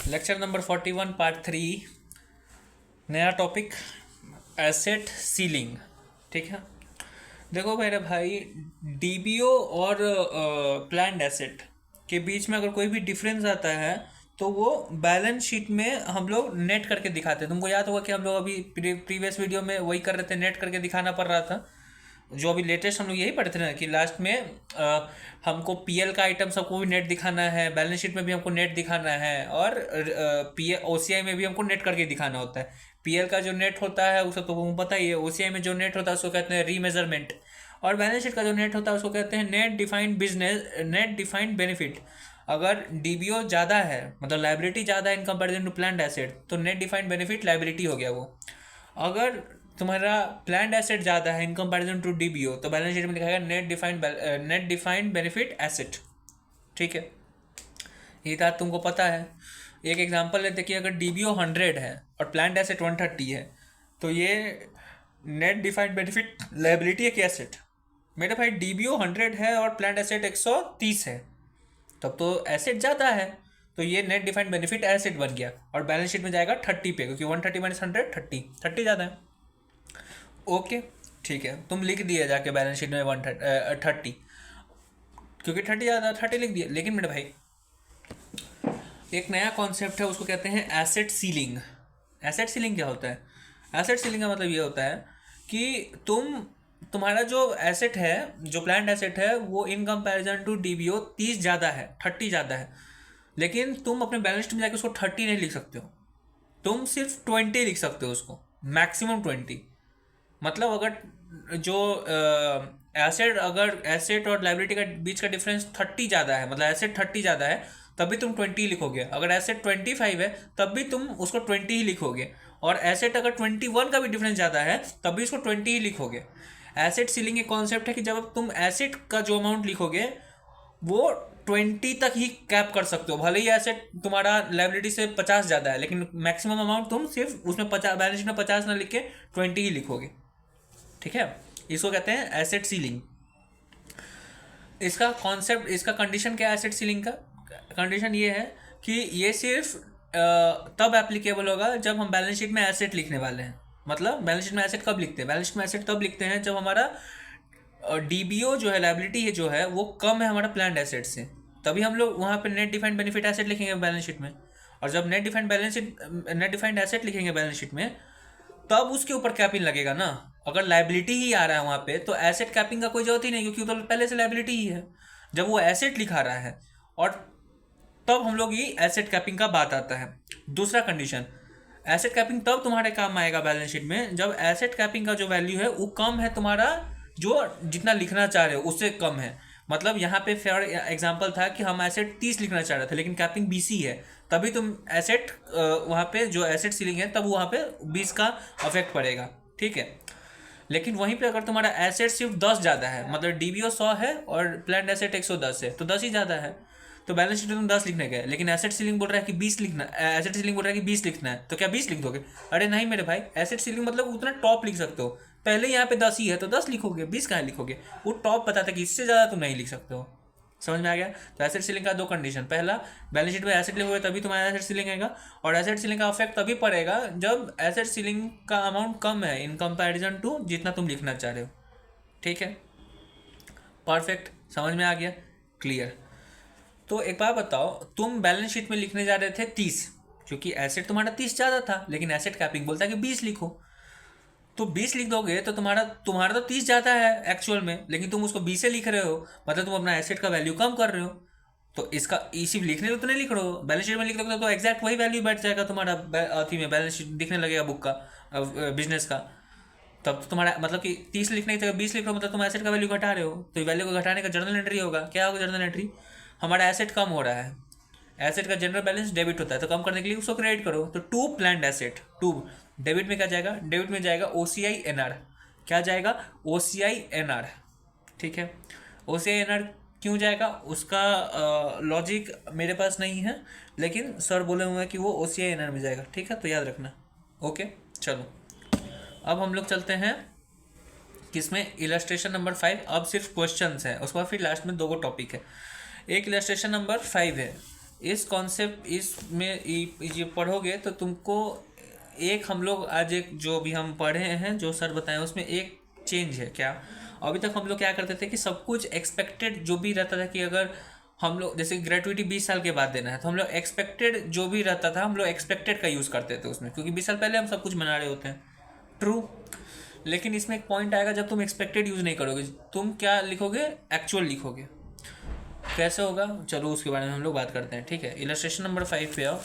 Lecture number 41 part 3। नया topic asset ceiling. ठीक है, देखो मेरे भाई, डीबीओ और प्लान्ड एसेट के बीच में अगर कोई भी डिफरेंस आता है तो वो बैलेंस शीट में हम लोग नेट करके दिखाते हैं। तुमको याद होगा कि हम लोग अभी प्रीवियस वीडियो में वही कर रहे थे, नेट करके दिखाना पड़ रहा था। जो अभी लेटेस्ट हम लोग यही पढ़ते थे ना कि लास्ट में हमको पीएल का आइटम सबको भी नेट दिखाना है, बैलेंस शीट में भी हमको नेट दिखाना है, और पीए ओसीआई में भी हमको नेट करके दिखाना होता है। पीएल का जो नेट होता है उसे तो तुमको पता ही है, ओसीआई में जो नेट होता है उसको कहते हैं रीमेजरमेंट, और बैलेंस शीट का जो नेट होता है उसको कहते हैं net defined business, net defined benefit. अगर डीबीओ ज़्यादा है, मतलब लाइबिलिटी ज़्यादा है in comparison to planned asset, तो नेट डिफाइंड बेनिफिट लाइबिलिटी हो गया वो। अगर तुम्हारा प्लान्ड एसेट ज़्यादा है इन कंपैरिजन टू डीबीओ, तो बैलेंस शीट में लिखाएगा नेट डिफाइंड बेनिफिट एसेट। ठीक है, ये बात तुमको पता है। एक एग्जांपल लेते कि अगर डीबीओ 100 है और प्लान्ड एसेट 130 है, तो ये नेट डिफाइंड बेनिफिट लायबिलिटी है कि एसेट? मेरे भाई, डीबीओ 100 है और प्लान्ड एसेट 130 है, तब तो एसेट ज़्यादा है, तो ये नेट डिफाइंड बेनिफिट एसेट बन गया और बैलेंस शीट में जाएगा 30 पे, क्योंकि 130 माइनस 100 30 ज़्यादा है। ओके, ठीक है, तुम लिख दिए जाके बैलेंस शीट में 130, क्योंकि 30 ज़्यादा, 30 लिख दिया। लेकिन मेरे भाई, एक नया कॉन्सेप्ट है, उसको कहते हैं एसेट सीलिंग। एसेट सीलिंग क्या होता है? एसेट सीलिंग का मतलब ये होता है कि तुम्हारा जो एसेट है, जो प्लान्ड एसेट है, वो इन कंपैरिजन टू डीबीओ 30 ज़्यादा है, 30 ज़्यादा है, लेकिन तुम अपने बैलेंस शीट में जाके उसको 30 नहीं लिख सकते हो, तुम सिर्फ 20 लिख सकते हो उसको, मैक्सिमम 20। मतलब अगर जो एसेट, अगर एसेट और लाइबिलिटी का बीच का डिफरेंस 30 ज़्यादा है, मतलब एसेट 30 ज़्यादा है, तब भी तुम 20 लिखोगे। अगर एसेट 25 है, तब भी तुम उसको 20 ही लिखोगे। और एसेट अगर 21 का भी डिफरेंस ज़्यादा है, तब भी उसको 20 ही लिखोगे। एसेट सीलिंग एक कॉन्सेप्ट है कि जब तुम एसेट का जो अमाउंट लिखोगे वो 20 तक ही कैप कर सकते हो। भले ही एसेट तुम्हारा लाइबिलिटी से 50 ज़्यादा है, लेकिन मैक्सिमम अमाउंट तुम सिर्फ उसमें 50, बैलेंस शीट में 50 ना लिख के 20 ही लिखोगे। ठीक है, इसको कहते हैं एसेट सीलिंग। इसका कॉन्सेप्ट, इसका कंडीशन क्या है एसेट सीलिंग का? कंडीशन ये है कि ये सिर्फ तब एप्लीकेबल होगा जब हम बैलेंस शीट में एसेट लिखने वाले हैं। मतलब बैलेंस शीट में एसेट कब लिखते हैं? बैलेंस शीट में एसेट तब लिखते हैं जब हमारा डीबीओ जो है, लाइबिलिटी है जो है, वो कम है हमारा प्लान्ड एसेट से, तभी हम लोग वहाँ पे नेट डिफाइंड बेनिफिट एसेट लिखेंगे बैलेंस शीट में। और जब नेट डिफाइंड एसेट लिखेंगे बैलेंस शीट में, तब उसके ऊपर कैपिंग लगेगा ना। अगर लाइबिलिटी ही आ रहा है वहाँ पे, तो एसेट कैपिंग का कोई जरूरत ही नहीं, क्योंकि वो तो पहले से लाइबिलिटी ही है। जब वो एसेट लिखा रहा है, और तब हम लोग ये एसेट कैपिंग का बात आता है। दूसरा कंडीशन, एसेट कैपिंग तब तुम्हारे काम आएगा बैलेंस शीट में जब एसेट कैपिंग का जो वैल्यू है वो कम है, तुम्हारा जो जितना लिखना चाह रहे हो उससे कम है। मतलब यहाँ पे फेयर एग्जांपल था कि हम एसेट 30 लिखना चाह रहे थे, लेकिन कैपिंग 20 ही है, तभी तुम एसेट वहाँ पे जो एसेट सीलिंग है, तब वहाँ पे 20 का अफेक्ट पड़ेगा। ठीक है, लेकिन वहीं पे अगर तुम्हारा एसेट सिर्फ 10 ज़्यादा है, मतलब डीबीओ 100 है और प्लान्ड एसेट 110 है, तो 10 ही ज़्यादा है, तो बैलेंस शीट में तुम 10 लिखने गए, लेकिन एसेट सीलिंग बोल रहा है कि 20 लिखना, एसेट सीलिंग बोल रहा है कि 20 लिखना है, तो क्या 20 लिख दोगे? अरे नहीं मेरे भाई, एसेट सीलिंग मतलब उतना टॉप लिख सकते हो। पहले यहाँ पे 10 ही है तो 10 लिखोगे, 20 कहाँ लिखोगे? वो टॉप बताता है कि इससे ज़्यादा तुम नहीं लिख सकते हो। समझ में आ गया? तो एसेट सीलिंग का दो कंडीशन, पहला बैलेंस शीट में एसेट लिखोगे तभी तुम्हारा एसेट सीलिंग आएगा, और एसेट सीलिंग का अफेक्ट तभी पड़ेगा जब एसेट सीलिंग का अमाउंट कम है इन कंपैरिजन टू जितना तुम लिखना चाह रहे हो। ठीक है, परफेक्ट, समझ में आ गया? क्लियर? तो एक बात बताओ, तुम बैलेंस शीट में लिखने जा रहे थे 30, क्योंकि एसेट तुम्हारा 30 ज़्यादा था, लेकिन एसेट कैपिंग बोलता है कि 20 लिखो, तो 20 लिख दोगे तो तुम्हारा तुम्हारा तो 30 ज़्यादा है एक्चुअल में, लेकिन तुम उसको 20 से लिख रहे हो, मतलब तुम अपना एसेट का वैल्यू कम कर रहे हो। तो इसका इसी लिखने को तो नहीं लिख रहे हो, बैलेंस शीट में लिख दोगे तो एग्जैक्ट वही वैल्यू बैठ जाएगा तुम्हारा अथी में, बैलेंस शीट दिखने लगेगा बुक का, बिजनेस का। तब तो तुम्हारा मतलब कि 30 लिखने की जगह 20 लिख रहे हो, मतलब तुम एसेट का वैल्यू घटा रहे हो, तो वैल्यू को घटाने का जर्नल एंट्री होगा। क्या होगा जर्नल एंट्री? हमारा एसेट कम हो रहा है, एसेट का जनरल बैलेंस डेबिट होता है, तो कम करने के लिए उसको क्रेडिट करो, तो to planned asset, to debit में क्या जाएगा? डेबिट में जाएगा ओसीआई एनआर। क्या जाएगा? OCI NR. ठीक है, ओसीआई एनआर क्यों जाएगा उसका लॉजिक मेरे पास नहीं है, लेकिन सर बोले हुए हैं कि वो ओसीआई एनआर में जाएगा। ठीक है, तो याद रखना। ओके, चलो अब हम लोग चलते हैं किसमें? Illustration number 5। अब सिर्फ क्वेश्चंस है, उसके बाद फिर लास्ट में दो टॉपिक है। एक इलस्ट्रेशन नंबर 5 है, इस कॉन्सेप्ट इसमें ये पढ़ोगे तो तुमको एक हम लोग आज एक जो भी हम पढ़े हैं जो सर बताए उसमें एक चेंज है क्या। अभी तक हम लोग क्या करते थे कि सब कुछ एक्सपेक्टेड जो भी रहता था कि अगर हम लोग जैसे ग्रेजुएटी 20 साल के बाद देना है तो हम लोग एक्सपेक्टेड जो भी रहता था हम लोग एक्सपेक्टेड का यूज़ करते थे उसमें, क्योंकि 20 साल पहले हम सब कुछ बना रहे होते हैं। ट्रू। लेकिन इसमें एक पॉइंट आएगा जब तुम एक्सपेक्टेड यूज़ नहीं करोगे, तुम क्या लिखोगे, एक्चुअल लिखोगे। कैसे होगा, चलो उसके बारे में हम लोग बात करते हैं। ठीक है, इलस्ट्रेशन नंबर 5 पे आओ।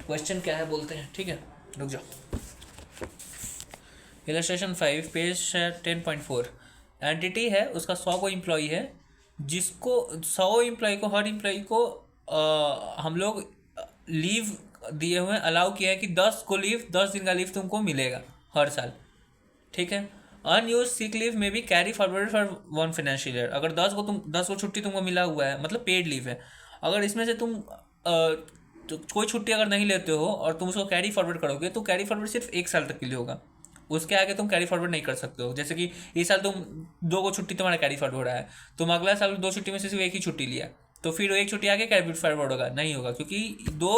क्वेश्चन क्या है बोलते हैं। ठीक है, रुक जाओ। Illustration 5 page 10.4। एंटिटी है, उसका 100 को एम्प्लॉई है, जिसको 100 एम्प्लॉई को, हर एम्प्लॉई को हम लोग लीव दिए हुए हैं, अलाउ किया है कि 10 को लीव, 10 दिन का लीव तुमको मिलेगा हर साल। ठीक है। अनयूज सिक लीव में भी carry forward for 1 financial year. अगर 10 को छुट्टी तुमको मिला हुआ है, मतलब पेड लीव है, अगर इसमें से तुम तो कोई छुट्टी अगर नहीं लेते हो और तुम उसको कैरी फॉरवर्ड करोगे तो कैरी फॉरवर्ड सिर्फ 1 साल तक के लिए होगा, उसके आगे तुम कैरी फॉरवर्ड नहीं कर सकते हो। जैसे कि इस साल तुम 2 को छुट्टी तुम्हारा कैरी फॉरवर्ड हो रहा है, तुम अगला साल 2 छुट्टी में से सिर्फ 1 ही छुट्टी लिया, तो फिर 1 छुट्टी आगे कैरी फॉरवर्ड होगा, नहीं होगा, क्योंकि 2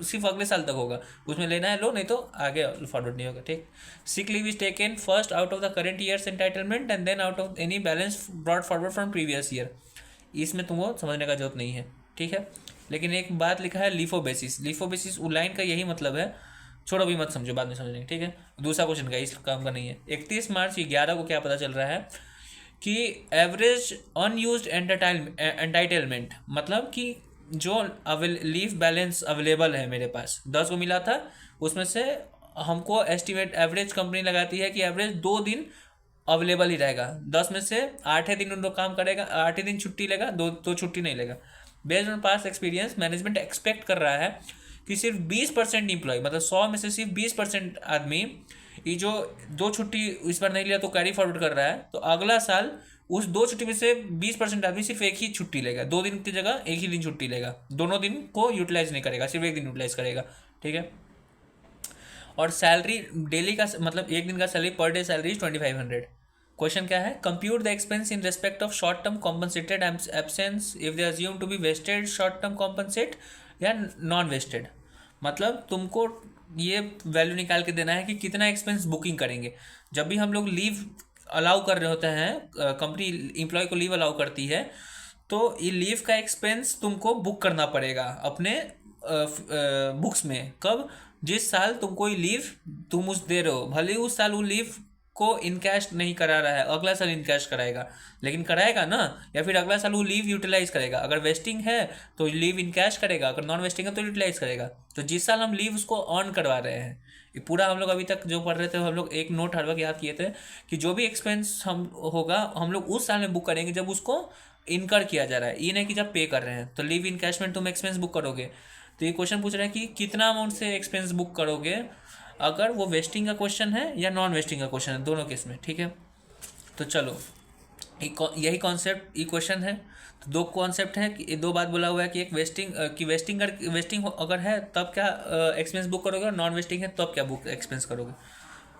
सिर्फ अगले साल तक होगा, उसमें लेना है लो, नहीं तो आगे फॉरवर्ड नहीं होगा। ठीक। Sick leave is taken first out of the current year's entitlement and then out of any balance brought forward from previous year. इसमें तुमको समझने का जरूरत नहीं है। ठीक है। लेकिन एक बात लिखा है LIFO basis. LIFO basis line का यही मतलब है, छोड़ो भी मत समझो, बाद में समझ लेंगे। ठीक है। दूसरा क्वेश्चन का इस काम का नहीं है। 31 मार्च 11 को क्या पता चल रहा है कि एवरेज अनयूज्ड एंटाइटलमेंट, मतलब कि जो लीव बैलेंस अवेलेबल है मेरे पास 10 को मिला था, उसमें से हमको एस्टिमेट एवरेज कंपनी लगाती है कि एवरेज 2 दिन अवेलेबल ही रहेगा। 10 में से 8 दिन उन लोग काम करेगा, 8 दिन छुट्टी लेगा, दो छुट्टी नहीं लेगा। Based on past experience management expect कर रहा है कि सिर्फ 20% इम्प्लॉय, मतलब 100 में से सिर्फ 20% आदमी ये जो 2 छुट्टी इस बार नहीं लिया तो कैरी फॉरवर्ड कर रहा है, तो अगला साल उस 2 छुट्टी में से 20% आदमी सिर्फ 1 ही छुट्टी लेगा, 2 दिन की जगह 1 ही दिन छुट्टी लेगा, दोनों दिन को यूटिलाइज नहीं करेगा, सिर्फ 1 दिन यूटिलाइज करेगा। ठीक है। और सैलरी डेली का, मतलब 1 दिन का salary per day salary 2500। Question क्या है, compute the expense in respect of short term compensated absence if they assume to be vested short term compensate या नॉन वेस्टेड। मतलब तुमको ये वैल्यू निकाल के देना है कि कितना एक्सपेंस बुकिंग करेंगे। जब भी हम लोग लीव अलाउ कर रहे होते हैं, कंपनी एम्प्लॉय को लीव अलाउ करती है, तो ये लीव का एक्सपेंस तुमको बुक करना पड़ेगा अपने बुक्स में। कब, जिस साल तुमको ये लीव तुम उस दे रहे हो, भले ही उस साल वो लीव को इनकैश नहीं करा रहा है, अगला साल इनकैश कराएगा, लेकिन कराएगा ना, या फिर अगला साल वो लीव यूटिलाइज करेगा। अगर वेस्टिंग है तो लीव इनकैश करेगा, अगर नॉन वेस्टिंग है तो यूटिलाइज करेगा। तो जिस साल हम लीव उसको ऑन करवा रहे हैं, ये पूरा हम लोग अभी तक जो पढ़ रहे थे, हम लोग एक नोट हर वक्त याद किए थे कि जो भी एक्सपेंस हम होगा हम लोग उस साल में बुक करेंगे जब उसको इनकर किया जा रहा है, ये नहीं कि जब पे कर रहे हैं। तो लीव इनकैशमेंट तुम एक्सपेंस बुक करोगे, तो ये क्वेश्चन पूछ रहा है कि कितना अमाउंट से एक्सपेंस बुक करोगे, अगर वो वेस्टिंग का क्वेश्चन है या नॉन वेस्टिंग का क्वेश्चन है, दोनों केस में। ठीक है। तो चलो यही कॉन्सेप्ट ये क्वेश्चन है। तो 2 कॉन्सेप्ट है कि 2 बात बोला हुआ है कि एक वेस्टिंग अगर है तब क्या एक्सपेंस बुक करोगे, और नॉन वेस्टिंग है तब क्या बुक एक्सपेंस करोगे।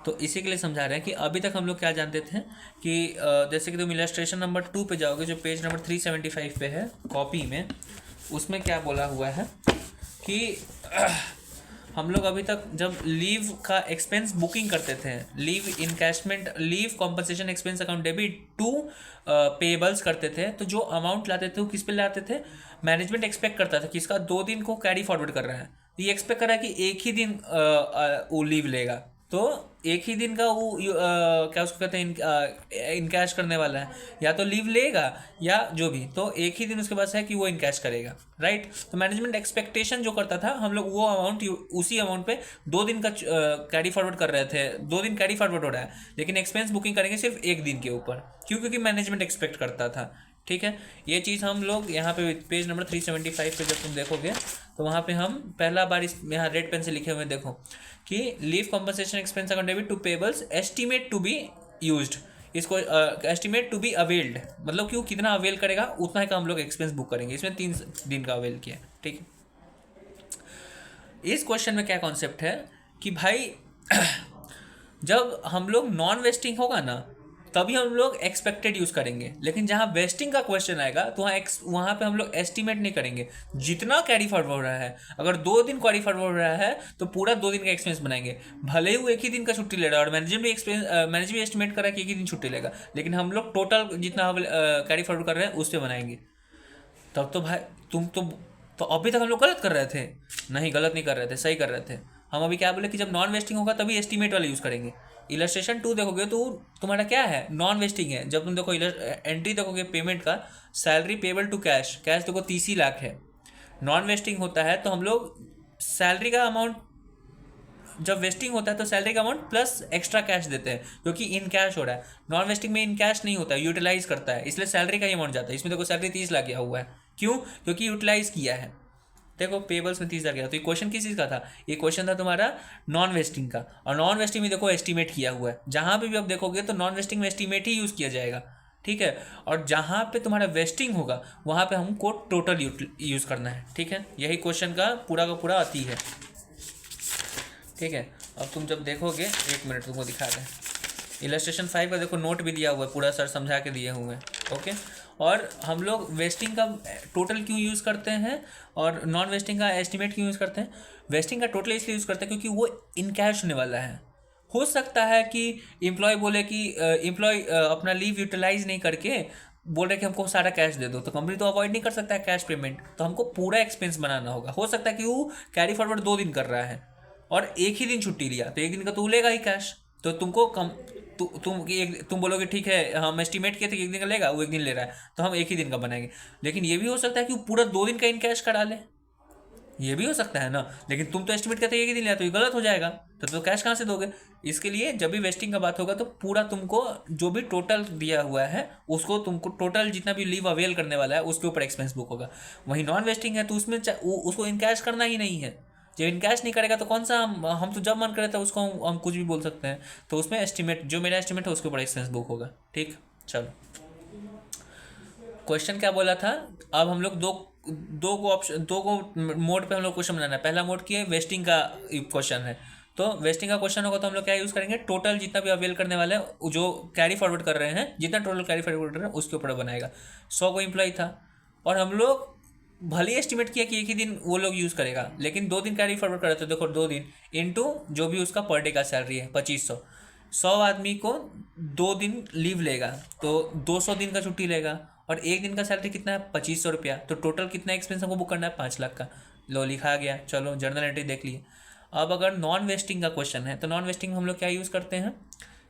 तो इसी के लिए समझा रहे हैं कि अभी तक हम लोग क्या जानते थे कि जैसे कि तुम इलस्ट्रेशन नंबर 2 पे जाओगे, जो पेज नंबर 375 पे है कॉपी में, उसमें क्या बोला हुआ है कि हम लोग अभी तक जब लीव का एक्सपेंस बुकिंग करते थे, leave encashment, leave compensation expense account debit to payables करते थे, तो जो अमाउंट लाते थे वो किस पे लाते थे, मैनेजमेंट एक्सपेक्ट करता था कि इसका 2 दिन को कैरी फॉरवर्ड कर रहा है, ये एक्सपेक्ट कर रहा है कि 1 ही दिन वो लीव लेगा, तो 1 ही दिन का वो क्या उसको कहते हैं इनकैश करने वाला है, या तो लीव लेगा या जो भी, तो 1 ही दिन उसके पास है कि वो इनकैश करेगा। राइट। तो मैनेजमेंट एक्सपेक्टेशन जो करता था, हम लोग वो अमाउंट उसी अमाउंट पे 2 दिन का कैरी फॉरवर्ड कर रहे थे, 2 दिन कैरी फॉरवर्ड हो रहा है, लेकिन एक्सपेंस बुकिंग करेंगे सिर्फ 1 दिन के ऊपर, क्यों, क्योंकि मैनेजमेंट एक्सपेक्ट करता था। ठीक है। ये चीज़ हम लोग यहाँ पे पेज नंबर 375 पे जब तुम देखोगे तो वहाँ पे हम पहला बार इस यहाँ रेड पेन से लिखे हुए देखो कि leave compensation expense account debit to payables estimate to be used, इसको एस्टिमेट टू बी अवेल्ड, मतलब क्यों कितना अवेल करेगा उतना ही का हम लोग एक्सपेंस बुक करेंगे। इसमें 3 दिन का अवेल किया। ठीक है। इस क्वेश्चन में क्या कॉन्सेप्ट है कि भाई जब हम लोग नॉन वेस्टिंग होगा ना, तभी हम लोग एक्सपेक्टेड यूज़ करेंगे। लेकिन जहाँ वेस्टिंग का क्वेश्चन आएगा तो वहाँ पे हम लोग एस्टिमेट नहीं करेंगे। जितना कैरी फॉरवर्ड हो रहा है, अगर 2 दिन कैरी फॉरवर्ड हो रहा है तो पूरा 2 दिन का एक्सपेंस बनाएंगे। भले ही वो एक ही दिन का छुट्टी ले रहा है और मैनेजमेंट भी एस्टिमेट कर रहा है कि एक ही दिन छुट्टी लेगा, लेकिन हम लोग टोटल जितना कैरी फॉरवर्ड कर रहे हैं उस पर बनाएंगे। तब तो भाई तुम तो अभी तक हम लोग गलत कर रहे थे। नहीं, गलत नहीं कर रहे थे, सही कर रहे थे। हम अभी क्या बोले कि जब नॉन वेस्टिंग होगा तभी एस्टिमेट वाला यूज़ करेंगे। इलस्ट्रेशन 2 देखोगे तो तुम्हारा क्या है, नॉन वेस्टिंग है। जब तुम देखो एंट्री देखोगे पेमेंट का, salary payable to cash, cash देखो 30 लाख है। नॉन वेस्टिंग होता है तो हम लोग सैलरी का अमाउंट, जब वेस्टिंग होता है तो सैलरी का अमाउंट प्लस एक्स्ट्रा कैश देते हैं, क्योंकि इन कैश हो रहा है। नॉन वेस्टिंग में इन कैश नहीं होता है, यूटिलाइज करता है, इसलिए सैलरी का ही अमाउंट जाता है। इसमें देखो सैलरी 30 लाख गया हुआ है, क्यों? क्योंकि यूटिलाइज किया है। देखो पेबल्स में 30 लाख गया, तो ये क्वेश्चन किस चीज़ का था? ये क्वेश्चन था तुम्हारा नॉन वेस्टिंग का। और नॉन वेस्टिंग में देखो एस्टिमेट किया हुआ है। जहाँ पे भी आप देखोगे तो नॉन वेस्टिंग में एस्टिमेट ही यूज़ किया जाएगा, ठीक है। और जहाँ पे तुम्हारा वेस्टिंग होगा वहाँ पे हमको टोटल यूज़ करना है, ठीक है। यही क्वेश्चन का पूरा आती है, ठीक है। अब तुम जब देखोगे, 1 मिनट तुमको दिखा दें। इलस्ट्रेशन 5 का देखो नोट भी दिया हुआ है, पूरा सर समझा के दिए हुए हैं, ओके। और हम लोग वेस्टिंग का टोटल क्यों यूज़ करते हैं और नॉन वेस्टिंग का एस्टिमेट क्यों यूज़ करते हैं? वेस्टिंग का टोटल इसलिए यूज़ करते हैं क्योंकि वो इन कैश होने वाला है। हो सकता है कि एम्प्लॉय बोले कि एम्प्लॉय अपना लीव यूटिलाइज नहीं करके बोल रहे कि हमको सारा कैश दे दो, तो कंपनी तो अवॉइड नहीं कर सकता है कैश पेमेंट, तो हमको पूरा एक्सपेंस बनाना होगा। हो सकता है कि वो कैरी फॉरवर्ड 2 दिन कर रहा है और एक ही दिन छुट्टी लिया, तो एक दिन का तो लेगा ही कैश। तो तुमको तुम बोलोगे ठीक है हम एस्टिमेट किए थे कि एक दिन का लेगा, वो एक दिन ले रहा है तो हम एक ही दिन का बनाएंगे। लेकिन ये भी हो सकता है कि वो पूरा 2 दिन का इन कैश करा ले, ये भी हो सकता है ना। लेकिन तुम तो एस्टिमेट करते एक ही दिन लिया, तो ये गलत हो जाएगा। तो कैश कहाँ से दोगे? इसके लिए जब भी वेस्टिंग का बात होगा तो पूरा तुमको जो भी टोटल दिया हुआ है उसको तुमको टोटल जितना भी लीव अवेल करने वाला है उसके ऊपर एक्सपेंस बुक होगा। वहीं नॉन वेस्टिंग है तो उसमें उसको इन कैश करना ही नहीं है। जब इन कैश नहीं करेगा तो कौन सा हम तो जब मन करे था उसको हम कुछ भी बोल सकते हैं। तो उसमें एस्टिमेट, जो मेरा एस्टिमेट है उसके ऊपर एक्सपेंस बुक होगा, ठीक। चलो, क्वेश्चन क्या बोला था? अब हम लोग दो को मोड पे हम लोग क्वेश्चन बनाना है। पहला मोड की है वेस्टिंग का क्वेश्चन है, तो वेस्टिंग का क्वेश्चन होगा तो हम लोग क्या यूज़ करेंगे? टोटल जितना भी अवेल करने वाले हैं, जो कैरी फॉरवर्ड कर रहे हैं, जितना टोटल कैरी फॉरवर्ड कर रहे हैं उसके ऊपर बनाएगा। 100 को एम्प्लॉय था और हम लोग भले ही एस्टिमेट किया कि एक ही दिन वो लोग यूज़ करेगा, लेकिन 2 दिन कैरी फॉरवर्ड कर रहे थे। देखो 2 दिन इंटू जो भी उसका पर डे का सैलरी है 2500, 100 आदमी को 2 दिन लीव लेगा तो 200 दिन का छुट्टी लेगा और एक दिन का सैलरी कितना है? 2500 रुपया। तो टोटल कितना एक्सपेंस हमको बुक करना है? 5 लाख का। लो लिखा गया, चलो जर्नल एंट्री देख लिए। अब अगर नॉन वेस्टिंग का क्वेश्चन है तो नॉन वेस्टिंग हम लोग क्या यूज़ करते हैं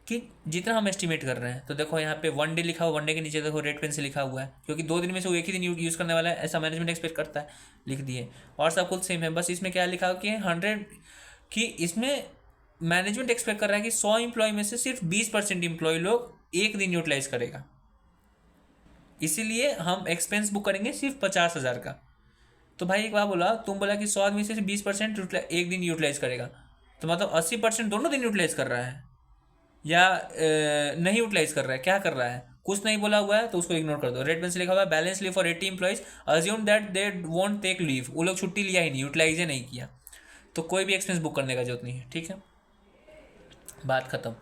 कि जितना हम एस्टिमेट कर रहे हैं, तो देखो यहाँ पे 1 डे लिखा हुआ, 1 डे के नीचे देखो रेड पेन से लिखा हुआ है, क्योंकि 2 दिन में से वो एक ही दिन यूज़ करने वाला है, ऐसा मैनेजमेंट एक्सपेक्ट करता है, लिख दिए। और सब कुछ सेम है, बस इसमें क्या लिखा हो कि 100 कि इसमें मैनेजमेंट एक्सपेक्ट कर रहा है कि 100 एम्प्लॉय में से सिर्फ 20% एम्प्लॉय लोग एक दिन यूटिलाइज करेगा, इसीलिए हम एक्सपेंस बुक करेंगे सिर्फ 50,000 का। तो भाई एक बात बोला, तुम बोला कि 100 आदमी से 20% एक दिन यूटिलाइज करेगा, तो मतलब 80% दोनों दिन यूटिलाइज कर रहा है या नहीं यूटिलाइज कर रहा है, क्या कर रहा है? कुछ नहीं बोला हुआ है तो उसको इग्नोर कर दो। रेड पेन से लिखा हुआ है balance leave for 80 employees, assume that they won't take leave, वो लोग छुट्टी लिया ही नहीं, यूटिलाइज ही नहीं किया, तो कोई भी एक्सपेंस बुक करने का जरूरत नहीं है, ठीक है। बात खत्म।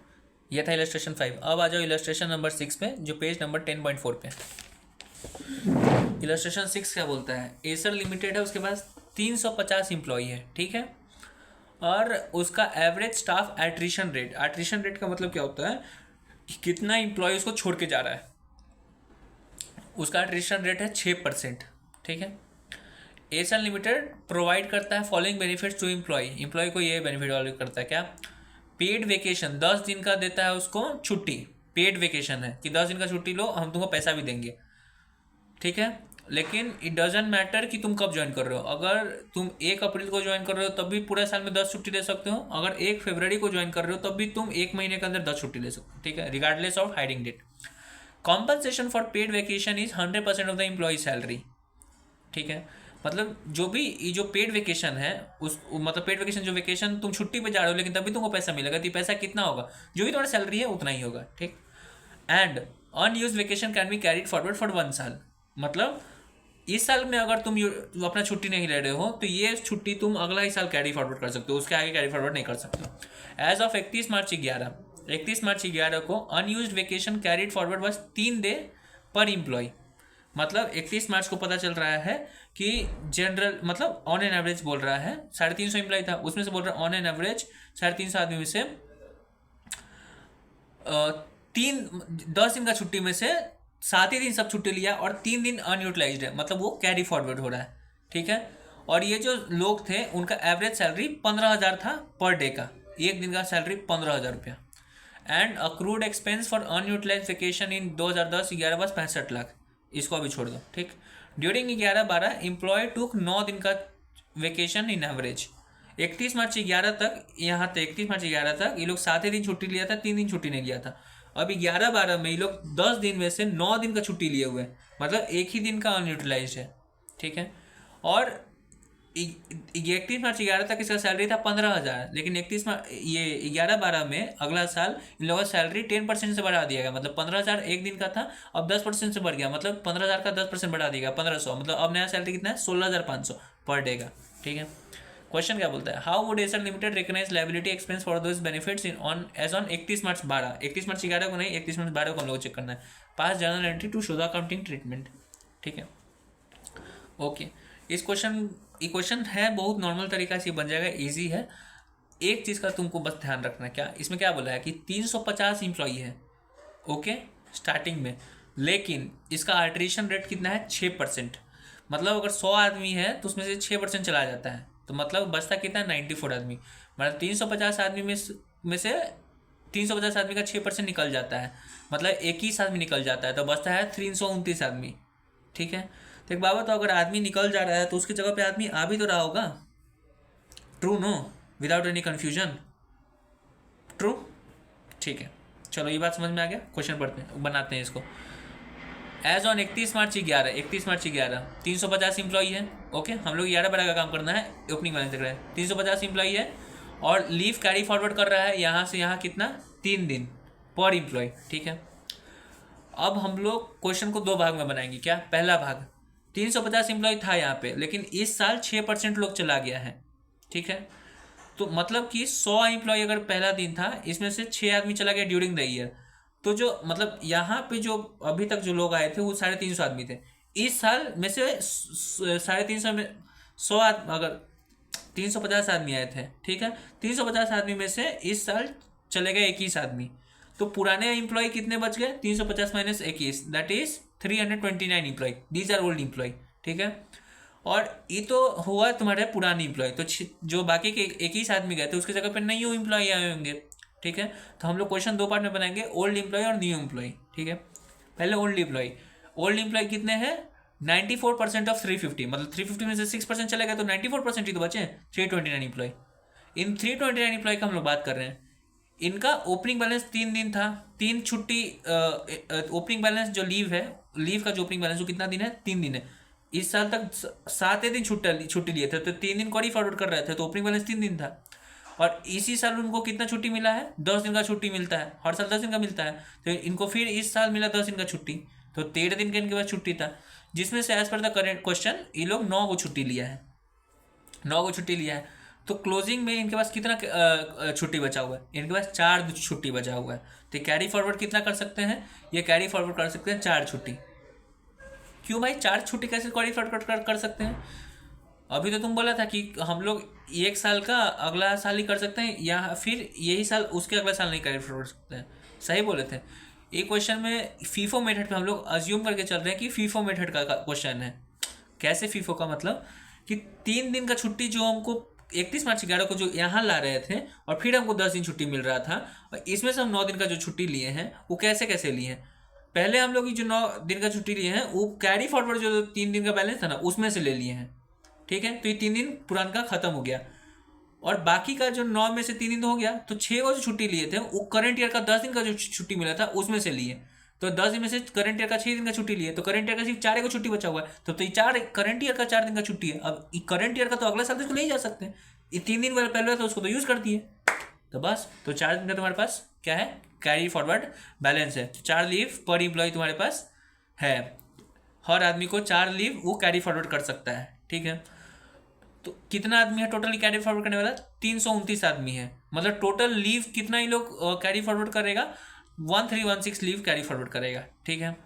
यह था इलस्ट्रेशन 5। अब आ जाओ इलस्ट्रेशन नंबर 6 पे, जो पेज नंबर 10.4 पे। इलस्ट्रेशन 6 क्या बोलता है? एसर लिमिटेड है, उसके पास 350 एम्प्लॉई है, ठीक है। और उसका average staff attrition rate, attrition rate का मतलब क्या होता है कि कितना एम्प्लॉय उसको छोड़ के जा रहा है, उसका एट्रिशन रेट है 6%, ठीक है। एसर लिमिटेड प्रोवाइड करता है फॉलोइंग बेनिफिट्स टू एम्प्लॉय को ये बेनिफिट वाले करता है क्या? पेड वेकेशन 10 दिन का देता है उसको छुट्टी, पेड वेकेशन है कि 10 दिन का छुट्टी लो, हम तुमको पैसा भी देंगे, ठीक है। लेकिन इट डजेंट मैटर कि तुम कब ज्वाइन कर रहे हो, अगर तुम 1 अप्रैल को ज्वाइन कर रहे हो तब भी पूरे साल में 10 छुट्टी ले सकते हो, अगर 1 फरवरी को ज्वाइन कर रहे हो तब भी तुम 1 महीने के अंदर 10 छुट्टी ले सकते हो, ठीक है, regardless of hiring date. Compensation for paid vacation is 100% of the employee salary, ठीक है। मतलब जो भी ये जो पेड वेकेशन है उस मतलब पेड वेकेशन जो वेकेशन तुम छुट्टी पे जा रहे हो लेकिन तभी तुमको पैसा मिलेगा, तो पैसा कितना होगा? जो भी तुम्हारा सैलरी है उतना ही होगा, ठीक। And unused vacation can be carried forward for 1 साल, मतलब इस साल में अगर तुम अपना छुट्टी नहीं ले रहे हो तो ये छुट्टी तुम अगला ही साल कैरी फॉरवर्ड कर सकते हो, उसके आगे कैरी फॉरवर्ड नहीं कर सकते हो। एज ऑफ 31 मार्च 11 31 मार्च 11 को अनयूज्ड वेकेशन कैरिड फॉरवर्ड बस 3 डे पर एम्प्लॉय। मतलब 31 मार्च को पता चल रहा है कि जनरल मतलब ऑन एन एवरेज बोल रहा है 350 एम्प्लॉय था, उसमें से बोल रहा है ऑन एन एवरेज 350 आदमी में से 10 दिन का छुट्टी में से 7 ही दिन सब छुट्टी लिया और 3 दिन अनयूटिलाइज्ड है, मतलब वो कैरी फॉरवर्ड हो रहा है। ठीक है, और ये जो लोग थे उनका एवरेज सैलरी 15,000 था पर डे का, एक दिन का सैलरी 15,000 रुपया। And accrued expense for unutilise vacation in 2010-11 बस 65 लाख, इसको अभी छोड़ दो। ठीक, ड्यूरिंग 11-12 एम्प्लॉय टुक 9 दिन का वेकेशन इन एवरेज। 31 मार्च 11 तक, यहाँ तक 31 मार्च 11 तक ये लोग 7 ही दिन छुट्टी लिया था, 3 दिन छुट्टी नहीं लिया था। अब 11-12 में ये लोग 10 दिन में से 9 दिन का छुट्टी लिए हुए हैं, मतलब एक ही दिन का अनयूटिलाइज है। ठीक है, और 31 मार्च 11 तक इसका सैलरी था 15,000, लेकिन 11-12 में अगला साल इन लोगों का सैलरी 10% से बढ़ा दिया गया, मतलब 15,000 एक दिन का था, अब 10% से बढ़ गया, मतलब 15,000 का 10% बढ़ा दिया गया 1,500, मतलब अब नया सैलरी कितना है 16,500 पर डे का। ठीक है, क्वेश्चन क्या बोलता है, how would Acer Limited recognise liability expense for those benefits in on as on 31 March 12। 31 March 11 को नहीं, 31 मार्च 12 को हम लोग चेक करना है। Pass journal entry to show the accounting treatment. ठीक है, ओके, ये क्वेश्चन है बहुत नॉर्मल तरीका से बन जाएगा, इजी है। एक चीज़ का तुमको बस ध्यान रखना है, क्या इसमें क्या बोला है कि 350 एम्प्लॉई है, ओके, स्टार्टिंग में, लेकिन इसका अल्ट्रेशन रेट कितना है 6%, मतलब अगर 100 आदमी है तो उसमें से 6% चला जाता है, तो मतलब बचता कितना है 94 आदमी, मतलब 350 आदमी में से 350 आदमी का 6% निकल जाता है, मतलब 21 आदमी निकल जाता है, तो बचता है 329 आदमी। ठीक है, तो एक बाबा, तो अगर आदमी निकल जा रहा है तो उसकी जगह पे आदमी आ भी तो रहा होगा, true no, without any confusion, true. ठीक है, चलो ये बात समझ में आ गया। क्वेश्चन पढ़ते हैं, बनाते हैं इसको। एज ऑन 31 मार्च 11 350 इंप्लॉई है, ओके, हम लोग 11-12 का काम करना है, ओपनिंग बैलेंस देख रहे हैं, 350 इंप्लॉई है और लीव कैरी फॉरवर्ड कर रहा है यहाँ से यहाँ कितना 3 दिन पर इंप्लॉय। ठीक है, अब हम लोग क्वेश्चन को 2 भाग में बनाएंगे। क्या, पहला भाग 350 एम्प्लॉय था यहाँ पे, लेकिन इस साल 6% लोग चला गया है। ठीक है, तो मतलब कि 100 एम्प्लॉय अगर पहला दिन था, इसमें से 6 आदमी चला गया ड्यूरिंग द ईयर, तो जो मतलब यहाँ पे जो अभी तक जो लोग आए थे वो 350 आदमी थे। इस साल में से 350 में 100 अगर 350 आदमी आए थे, ठीक है, 350 आदमी में से इस साल चले गए 21 आदमी, तो पुराने एम्प्लॉय कितने बच गए 350 minus 21, that is 329 employee, these are old employee. ठीक है, और ये तो हुआ तुम्हारे पुराने एम्प्लॉय, तो जो बाकी के 21 आदमी गए थे उसकी जगह पर न्यू एम्प्लॉय आए होंगे। ठीक है, तो हम लोग क्वेश्चन 2 पार्ट में बनाएंगे, ओल्ड एम्प्लॉय और न्यू एम्प्लॉय। ठीक है, पहले ओल्ड एम्प्लॉय कितने हैं 94% ऑफ 350, मतलब 350 में से 6% चले गए तो 94% ही तो बचे 329 एम्प्लॉय। इन 329 एम्प्लॉय का हम लोग बात कर रहे हैं, इनका ओपनिंग बैलेंस 3 दिन था, 3 छुट्टी, ओपनिंग बैलेंस जो लीव है, लीव का जो ओपनिंग बैलेंस वो कितना दिन है 3 दिन है। इस साल तक 7 दिन छुट्टी लिए थे, तो 3 दिन क्वारी फॉरवर्ड कर रहे थे, तो ओपनिंग बैलेंस 3 दिन था। और इसी साल उनको कितना छुट्टी मिला है 10 दिन का छुट्टी मिलता है, हर साल 10 दिन का मिलता है, तो इनको फिर इस साल मिला 10 दिन का छुट्टी, तो 13 दिन का इनके पास छुट्टी था, जिसमें से as per the current question ये लोग 9 को छुट्टी लिया है, 9 को छुट्टी लिया है। तो क्लोजिंग में इनके पास कितना छुट्टी बचा हुआ है, इनके पास 4 छुट्टी बचा हुआ है, तो कैरी फॉरवर्ड कितना कर सकते हैं, ये कैरी फॉरवर्ड कर सकते हैं 4 छुट्टी। क्यों भाई 4 छुट्टी कैसे कैरी फॉरवर्ड कर सकते हैं, अभी तो तुम बोला था कि हम लोग 1 साल का अगला साल ही कर सकते हैं, या फिर यही साल उसके अगला साल नहीं कैरी फॉरवर्ड सकते हैं, सही बोले थे। एक क्वेश्चन में फीफो मेथड पे हम लोग अज्यूम करके चल रहे हैं कि फीफो मेथड का क्वेश्चन है। कैसे फीफो का मतलब कि 3 दिन का छुट्टी जो हमको 31 मार्च 11 को जो यहाँ ला रहे थे और फिर हमको 10 दिन छुट्टी मिल रहा था, और इसमें से हम 9 दिन का जो छुट्टी लिए हैं वो कैसे कैसे लिए हैं, पहले हम लोग जो 9 दिन का छुट्टी लिए हैं वो कैरी फॉरवर्ड जो 3 दिन का बैलेंस था ना उसमें से ले लिए हैं। ठीक है, तो ये 3 दिन पुरान का खत्म हो गया, और बाकी का जो 9 में से 3 दिन तो हो गया, तो 6 को जो छुट्टी लिए थे वो करंट ईयर का 10 दिन का जो छुट्टी मिला था उसमें से लिए, तो 10 दिन में से करंट ईयर का 6 दिन का छुट्टी लिए, तो करंट ईयर का सिर्फ 4 को छुट्टी बचा हुआ है, तो ये 4 करंट ईयर का 4 दिन का छुट्टी है। अब करंट ईयर का तो अगला साल तो इसको ले जा सकते हैं, ये 3 दिन पहले था उसको तो यूज़ कर दिए, तो बस, तो 4 दिन का तुम्हारे पास क्या है कैरी फॉरवर्ड बैलेंस है, 4 लीव पर एम्प्लॉय तुम्हारे पास है, हर आदमी को 4 लीव वो कैरी फॉरवर्ड कर सकता है। ठीक है, तो कितना आदमी है टोटली कैरी फॉरवर्ड करने वाला? 329 आदमी है। मतलब टोटल लीव कितना ही लोग कैरी फॉरवर्ड करेगा? 1316 लीव कैरी फॉरवर्ड करेगा। ठीक है,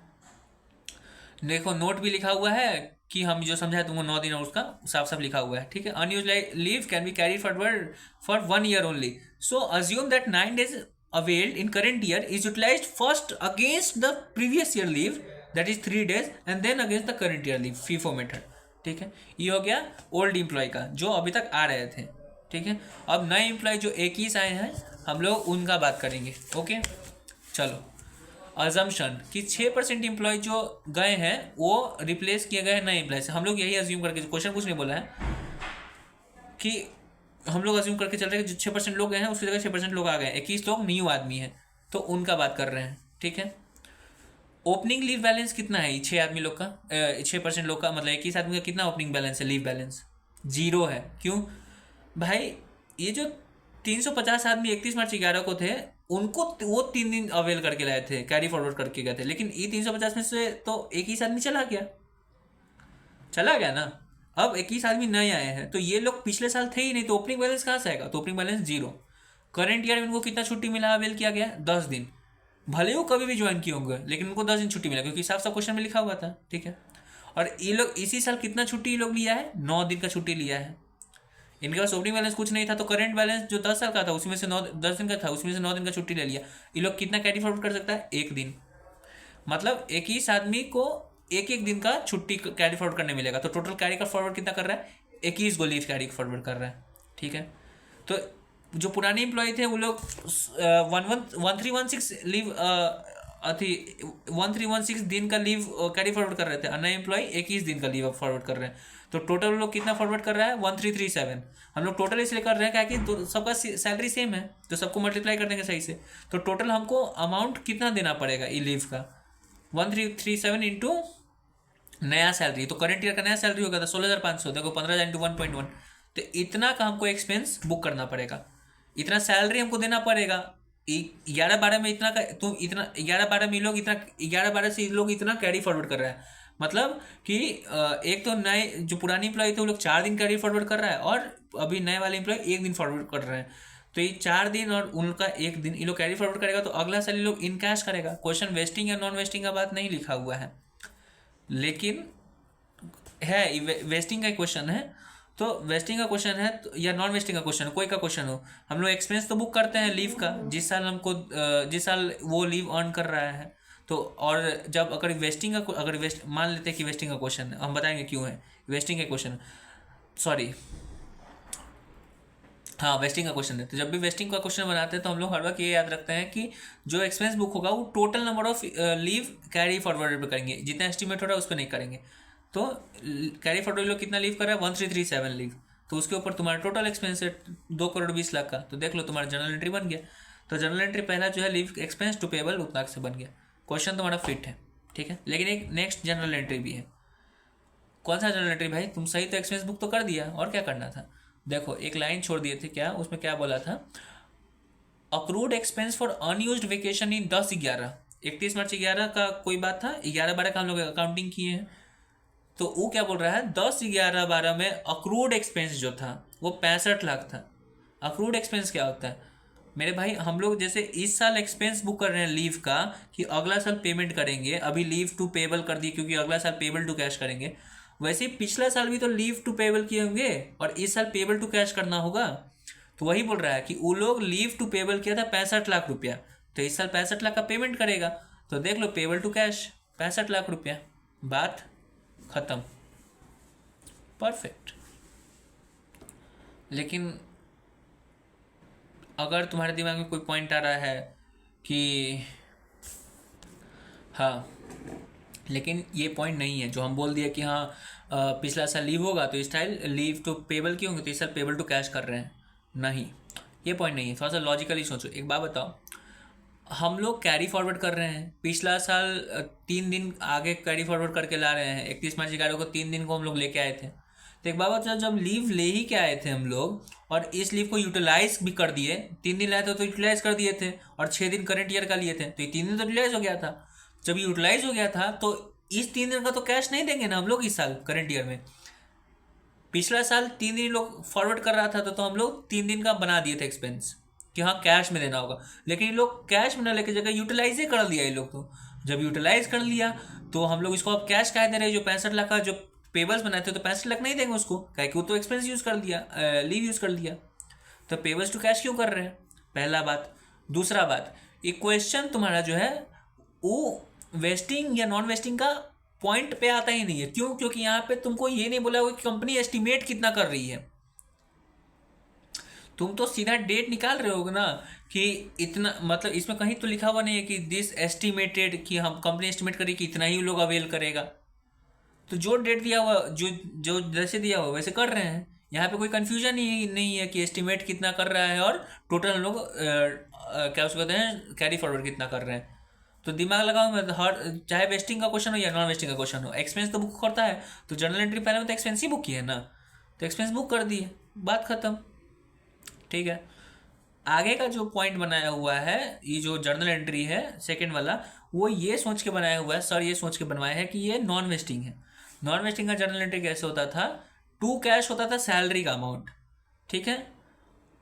देखो नोट भी लिखा हुआ है कि हम जो समझाए तुमको 9 दिन और उसका साफ साफ लिखा हुआ है। ठीक है, unused leave can be carry forward for 1 year only, so assume that 9 days availed in current year is utilized first against the previous year leave, that is 3 days, and then against the current year leave, FIFO method। ठीक है, ये हो गया old employ का जो अभी तक आ रहे थे। ठीक है, अब नए एम्प्लॉय जो 21 आए हैं हम लोग उनका बात करेंगे। ओके, चलो अजम्पशन कि 6% एम्प्लॉय जो गए हैं वो रिप्लेस किए गए नए एम्प्लॉय से। हम लोग यही अज्यूम करके, क्वेश्चन कुछ नहीं बोला है, कि हम लोग अज्यूम करके चल रहे हैं कि जो 6% लोग गए हैं उसकी जगह 6% लोग आ गए, 21 लोग न्यू आदमी हैं, तो उनका बात कर रहे हैं। ठीक है, ओपनिंग लीव बैलेंस कितना है 6 आदमी लोग का, 6% लोग का, मतलब 21 आदमी का कितना ओपनिंग बैलेंस है? लीव बैलेंस 0 है। क्यों भाई? ये जो 350 आदमी 31 मार्च 2011 को थे उनको वो 3 दिन अवेल करके लाए थे, कैरी फॉरवर्ड करके गए थे, लेकिन ये 350 में से तो 21 आदमी चला गया ना। अब 21 आदमी नए आए हैं तो ये लोग पिछले साल थे ही नहीं, तो ओपनिंग बैलेंस कहाँ से आएगा? तो ओपनिंग बैलेंस 0। करंट ईयर में इनको कितना छुट्टी मिला, अवेल किया गया? 10 दिन। भले वो कभी भी ज्वाइन किए होंगे लेकिन उनको 10 दिन छुट्टी मिला, क्योंकि साफ साफ क्वेश्चन में लिखा हुआ था। ठीक है, और ये लोग इसी साल कितना छुट्टी ये लोग लिया है? 9 दिन का छुट्टी लिया है। इनके पास ओपनिंग बैलेंस कुछ नहीं था, तो करंट बैलेंस जो 10 साल का था उसमें से 10 दिन का था, उसमें से 9 दिन का छुट्टी ले लिया। ये लोग कितना कैरी फॉरवर्ड कर सकता है? 1 दिन। मतलब 21 आदमी को एक एक दिन का छुट्टी कैरी फॉरवर्ड करने मिलेगा, तो टोटल कैरी का फॉरवर्ड कितना कर रहा है? 21 को लीव कैरी फॉरवर्ड कर रहा है। ठीक है, तो जो पुराने एम्प्लॉय थे वो लोग 1316 लीव अथी 1316 दिन का लीव कैरी फॉरवर्ड कर रहे थे, और नए एम्प्लॉय 21 दिन का लीव फॉरवर्ड कर रहे हैं। तो टोटल लोग कितना फॉरवर्ड कर रहा है? 1337। हम लोग टोटल इसलिए कर रहे हैं क्या कि सबका सैलरी सेम है, तो सबको मल्टीप्लाई कर देंगे सही से। तो टोटल हमको अमाउंट कितना देना पड़ेगा ई लीव का? 1337 इंटू नया सैलरी, तो करंट ईयर का नया सैलरी होगा था 16,500, देखो 15,000 इंटू 1.1, तो इतना का हमको एक्सपेंस बुक करना पड़ेगा, इतना सैलरी हमको देना पड़ेगा। 11-12 में इतना का, तुम इतना 11-12 में लोग इतना 11-12 से लोग इतना कैरी फॉरवर्ड कर रहा है। मतलब कि एक तो नए जो पुरानी एम्प्लॉय थे वो लोग 4 दिन कैरी फॉरवर्ड कर रहा है, और अभी नए वाले एम्प्लॉय 1 दिन फॉरवर्ड कर रहे हैं। तो ये 4 दिन और उनका 1 दिन ये लोग कैरी फॉरवर्ड करेगा, तो अगला साल ये लोग इन कैश करेगा। क्वेश्चन वेस्टिंग या नॉन वेस्टिंग का बात नहीं लिखा हुआ है, लेकिन है वेस्टिंग का क्वेश्चन है। तो वेस्टिंग का क्वेश्चन है या नॉन वेस्टिंग का क्वेश्चन, कोई का क्वेश्चन हो, हम लोग एक्सपेंस तो बुक करते हैं लीव का, जिस साल वो लीव अर्न कर रहा है। तो और जब अगर वेस्टिंग का, अगर मान लेते हैं कि वेस्टिंग का क्वेश्चन है, हम बताएंगे क्यों है वेस्टिंग का क्वेश्चन, सॉरी हाँ वेस्टिंग का क्वेश्चन है। तो जब भी वेस्टिंग का क्वेश्चन बनाते हैं तो हम लोग हर वक्त ये याद रखते हैं कि जो एक्सपेंस बुक होगा वो total number of leave carry forward पे करेंगे, जितना एस्टिमेट हो रहा है उस पर नहीं करेंगे। तो कैरी फॉरवर्ड लोग कितना लीव कर रहा है? 1337 लीव, तो उसके ऊपर तुम्हारा टोटल एक्सपेंस है 2,20,00,000 का। तो देख लो तुम्हारा जनरल एंट्री बन गया। तो जनरल एंट्री पहला जो है लीव एक्सपेंस टू पेबल उतना से बन गया, क्वेश्चन तुम्हारा फिट है। ठीक है, लेकिन एक नेक्स्ट जनरल एंट्री भी है। कौन सा जनरल एंट्री भाई? तुम सही तो एक्सपेंस बुक तो कर दिया, और क्या करना था? देखो एक लाइन छोड़ दिए थे, क्या उसमें क्या बोला था? Accrued expense for unused vacation in 10/11, 31 March 2011 का कोई बात था, 11-12 का हम लोग अकाउंटिंग किए हैं। तो वो क्या बोल रहा है? 10/11/12 में अक्रूड एक्सपेंस जो था वो 65 लाख था। अक्रूड एक्सपेंस क्या होता है मेरे भाई? हम लोग जैसे इस साल एक्सपेंस बुक कर रहे हैं लीव का कि अगला साल पेमेंट करेंगे, अभी लीव टू पेबल कर दिए क्योंकि अगला साल पेबल टू कैश करेंगे, वैसे ही पिछला साल भी तो लीव टू पेबल किए होंगे और इस साल पेबल टू कैश करना होगा। तो वही बोल रहा है कि वो लोग लीव टू पेबल किया था 65 लाख रुपया, तो इस साल 65 लाख का पेमेंट करेगा। तो देख लो पेबल टू कैश 65 लाख रुपया, बात खत्म, परफेक्ट। लेकिन अगर तुम्हारे दिमाग में कोई पॉइंट आ रहा है कि हाँ लेकिन ये पॉइंट नहीं है जो हम बोल दिया कि हाँ पिछला साल लीव होगा तो इस टाइल लीव टू पेबल क्यों होंगे, तो इस साल पेबल टू कैश कर रहे हैं, नहीं ये पॉइंट नहीं है। थोड़ा सा लॉजिकली सोचो। एक बात बताओ, हम लोग कैरी फॉरवर्ड कर रहे हैं, पिछला साल 3 दिन आगे कैरी फॉरवर्ड करके ला रहे हैं, 31 मार्च 2011 को 3 दिन को हम लोग लेके आए थे। तो एक बात बताओ, जब लीव ले ही के आए थे हम लोग और इस लीव को यूटिलाइज भी कर दिए, 3 दिन लाए थे तो यूटिलाइज कर दिए थे, और 6 दिन करंट ईयर का लिए थे, तो ये 3 दिन तो यूटिलाइज हो गया था। जब यूटिलाइज हो गया था तो इस 3 दिन का तो कैश नहीं देंगे ना हम लोग इस साल करंट ईयर में। पिछला साल 3 दिन लोग फॉरवर्ड कर रहा था तो हम लोग 3 दिन का बना दिए थे एक्सपेंस कि हाँ कैश में देना होगा, लेकिन ये लोग कैश में ना लेके जगह यूटिलाइज ही कर लिया ये लोग। तो जब यूटिलाइज कर लिया तो हम लोग इसको अब कैश कह दे रहे हैं। जो 65 लाख का जो पेबल्स बनाए थे तो 65 लाख नहीं देंगे उसको, क्या कि वो तो एक्सपेंस यूज़ कर लिया, लीव यूज़ कर लिया। तो पेबल्स टू कैश क्यों कर रहे हैं, पहला बात। दूसरा बात, ये क्वेश्चन तुम्हारा जो है वो वेस्टिंग या नॉन वेस्टिंग का पॉइंट पे आता ही नहीं है। क्यों? क्योंकि यहाँ पे तुमको ये नहीं बोला होगा कि कंपनी एस्टिमेट कितना कर रही है। तुम तो सीधा डेट निकाल रहे होगे ना कि इतना, मतलब इसमें कहीं तो लिखा हुआ नहीं है कि दिस एस्टिमेटेड, कि हम कंपनी एस्टिमेट करी कि इतना ही लोग अवेल करेगा। तो जो डेट दिया हुआ, जो जो जैसे दिया हुआ वैसे कर रहे हैं। यहाँ पे कोई कन्फ्यूजन ही नहीं है कि एस्टिमेट कितना कर रहा है और टोटल हम लोग क्या उसको कहते हैं कैरी फॉरवर्ड कितना कर रहे हैं। तो दिमाग लगाओ, मैं हर चाहे वेस्टिंग का क्वेश्चन हो या नॉन वेस्टिंग का क्वेश्चन हो, एक्सपेंस तो बुक करता है। तो जर्नल एंट्री पहले में तो एक्सपेंस ही बुक किया है ना, तो एक्सपेंस बुक कर दिए, बात खत्म। ठीक है। आगे का जो पॉइंट बनाया हुआ है, ये जो जर्नल एंट्री है सेकंड वाला, वो ये सोच के बनाया हुआ है, सर ये सोच के बनवाया है कि ये नॉन वेस्टिंग है। नॉन वेस्टिंग का जर्नल एंट्री कैसे होता था, टू कैश होता था सैलरी का अमाउंट, ठीक है।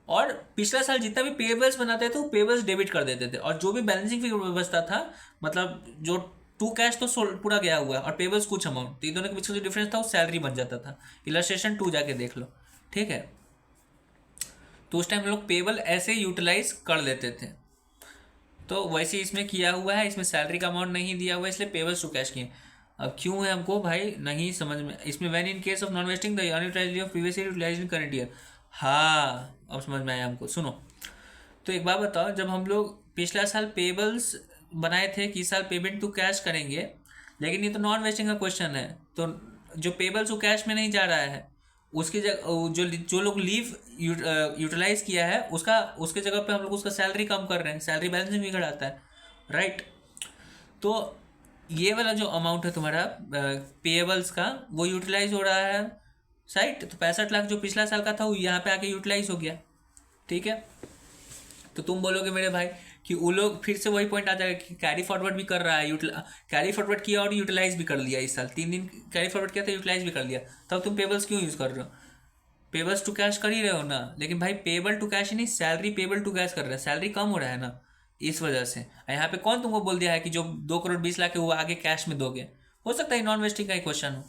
और पिछला साल जितना भी पेबल्स बनाते थे वो पेबल्स डेबिट कर देते थे, और जो भी बैलेंसिंग फिगर बचता था, मतलब जो टू कैश तो पूरा गया हुआ है और पेबल्स कुछ अमाउंट, तो इन दोनों के बीच का जो डिफरेंस था वो सैलरी बन जाता था। इलस्ट्रेशन 2 जाके देख लो, ठीक है। तो उस टाइम हम लोग पेबल ऐसे यूटिलाइज कर लेते थे। तो वैसे इसमें किया हुआ है, इसमें सैलरी का अमाउंट नहीं दिया हुआ है, इसलिए पेबल्स टू कैश किए। अब क्यों है हमको भाई नहीं समझ में, इसमें when in case of non vesting the unutilised of previous year utilised in current year. हाँ अब समझ में आया हमको। सुनो, तो एक बात बताओ, जब हम लोग पिछला साल पेबल्स बनाए थे कि इस साल पेमेंट टू कैश करेंगे, लेकिन ये तो नॉन वेस्टिंग का क्वेश्चन है, तो जो पेबल्स वो कैश में नहीं जा रहा है, उसकी जगह जो जो लोग लीव यूटिलाइज किया है उसका, उसके जगह पे हम लोग उसका सैलरी कम कर रहे हैं, सैलरी बैलेंस में बिगड़ आता है, राइट। तो ये वाला जो अमाउंट है तुम्हारा पेएबल्स का, वो यूटिलाइज हो रहा है साइट। तो 65 लाख जो पिछला साल का था वो यहाँ पे आके यूटिलाइज हो गया, ठीक है। तो तुम बोलोगे मेरे भाई कि वो लोग फिर से वही पॉइंट आ जाएगा कि कैरी फॉरवर्ड भी कर रहा है, कैरी फॉरवर्ड किया और यूटिलाइज भी कर लिया इस साल, 3 दिन कैरी फॉरवर्ड किया था, यूटिलाइज भी कर लिया, तब तुम पेबल्स क्यों यूज़ कर रहे हो? पेबल्स टू कैश कर ही रहे हो ना, लेकिन भाई पेबल टू कैश ही नहीं, सैलरी पेबल टू कैश कर रहे हैं, सैलरी कम हो रहा है ना, इस वजह से। यहाँ पे कौन तुमको बोल दिया है कि जो 2 करोड़ 20 लाख है वो आगे कैश में दोगे? हो सकता है नॉन वेस्टिंग का ही क्वेश्चन हो,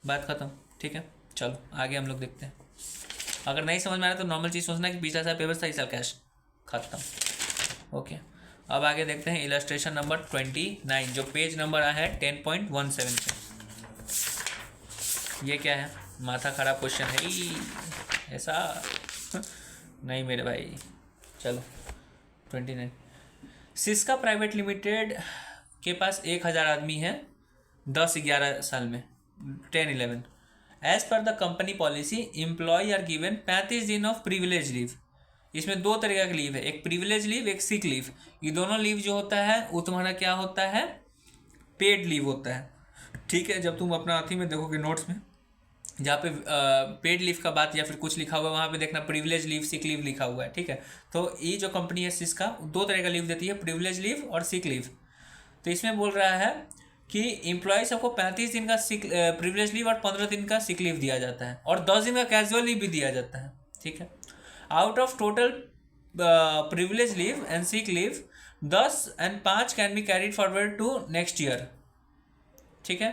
बात खत्म, ठीक है। चलो आगे हम लोग देखते हैं। अगर नहीं समझ में आ रहा तो नॉर्मल चीज़ सोचना कि पिछला साल पेबल्स था, इस साल कैश, खत्म। ओके, अब आगे देखते हैं इलस्ट्रेशन नंबर 29, जो पेज नंबर आया है 10.17 पे। ये क्या है? माथा खराब क्वेश्चन है ऐसा नहीं मेरे भाई। चलो 29, सिस्का प्राइवेट लिमिटेड के पास 1000 आदमी है 10-11 साल में, 10-11। As per the company policy employee are given 35 दिन ऑफ प्रिविलेज लीव। इसमें 2 तरीके का लीव है, एक प्रिविलेज लीव, एक सिक लीव। ये दोनों लीव जो होता है वो तुम्हारा क्या होता है, पेड लीव होता है, ठीक है। जब तुम अपना अथी में देखोगे नोट्स में, जहाँ पे पेड लीव का बात या फिर कुछ लिखा हुआ है, वहाँ पे देखना प्रिविलेज लीव सिक लीव लिखा हुआ है, ठीक है। तो ये जो कंपनी है सिस्का 2 तरह का लीव देती है, प्रिविलेज लीव और सिक लीव। तो इसमें बोल रहा है कि एम्प्लॉय सबको 35 दिन का सिक प्रिविलेज लीव और 15 दिन का सिक लीव दिया जाता है, और 10 दिन का कैजुअल लीव भी दिया जाता है, ठीक है। Out of total privilege leave and sick leave 10 and 5 can be carried forward to next year, ठीक है।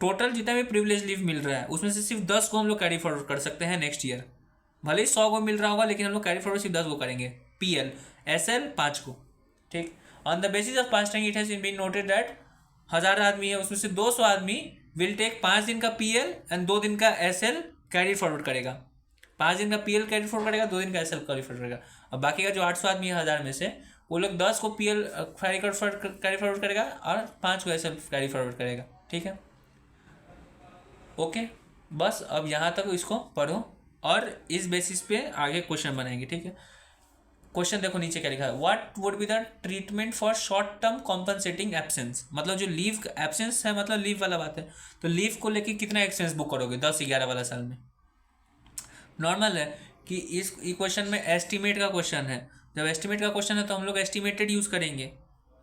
टोटल जितना भी प्रिविलेज लीव मिल रहा है उसमें से सिर्फ 10 को हम लोग कैरी फॉरवर्ड कर सकते हैं नेक्स्ट ईयर। भले ही 100 को मिल रहा होगा, लेकिन हम लोग कैरी फॉरवर्ड सिर्फ 10 को करेंगे, PL SL 5 को, ठीक। On the basis of past time it has been noted that 1000 आदमी है, उसमें से 200 आदमी विल टेक 5 दिन का PL एंड 2 दिन का SL कैरी फॉरवर्ड करेगा। 5 दिन का PL कैरी फॉरवर्ड करेगा, 2 दिन का SL कैरी फॉरवर्ड करेगा। अब बाकी का जो 800 आदमी है 1000 में से, वो लोग 10 को PL कैरी फॉरवर्ड करेगा और 5 को SL कैरी फॉरवर्ड करेगा, ठीक है। ओके, बस अब यहाँ तक इसको पढ़ो और इस बेसिस पे आगे क्वेश्चन बनाएंगे, ठीक है। क्वेश्चन देखो नीचे क्या लिखा है, what would be the treatment for short term compensating absence. मतलब जो लीव एब्सेंस है, मतलब लीव वाला बात है, तो लीव को लेके कितना एक्सपेंस बुक करोगे 10-11 वाला साल में? नॉर्मल है कि इस क्वेश्चन में एस्टिमेट का क्वेश्चन है, जब एस्टिमेट का क्वेश्चन है तो हम लोग एस्टिमेटेड यूज़ करेंगे,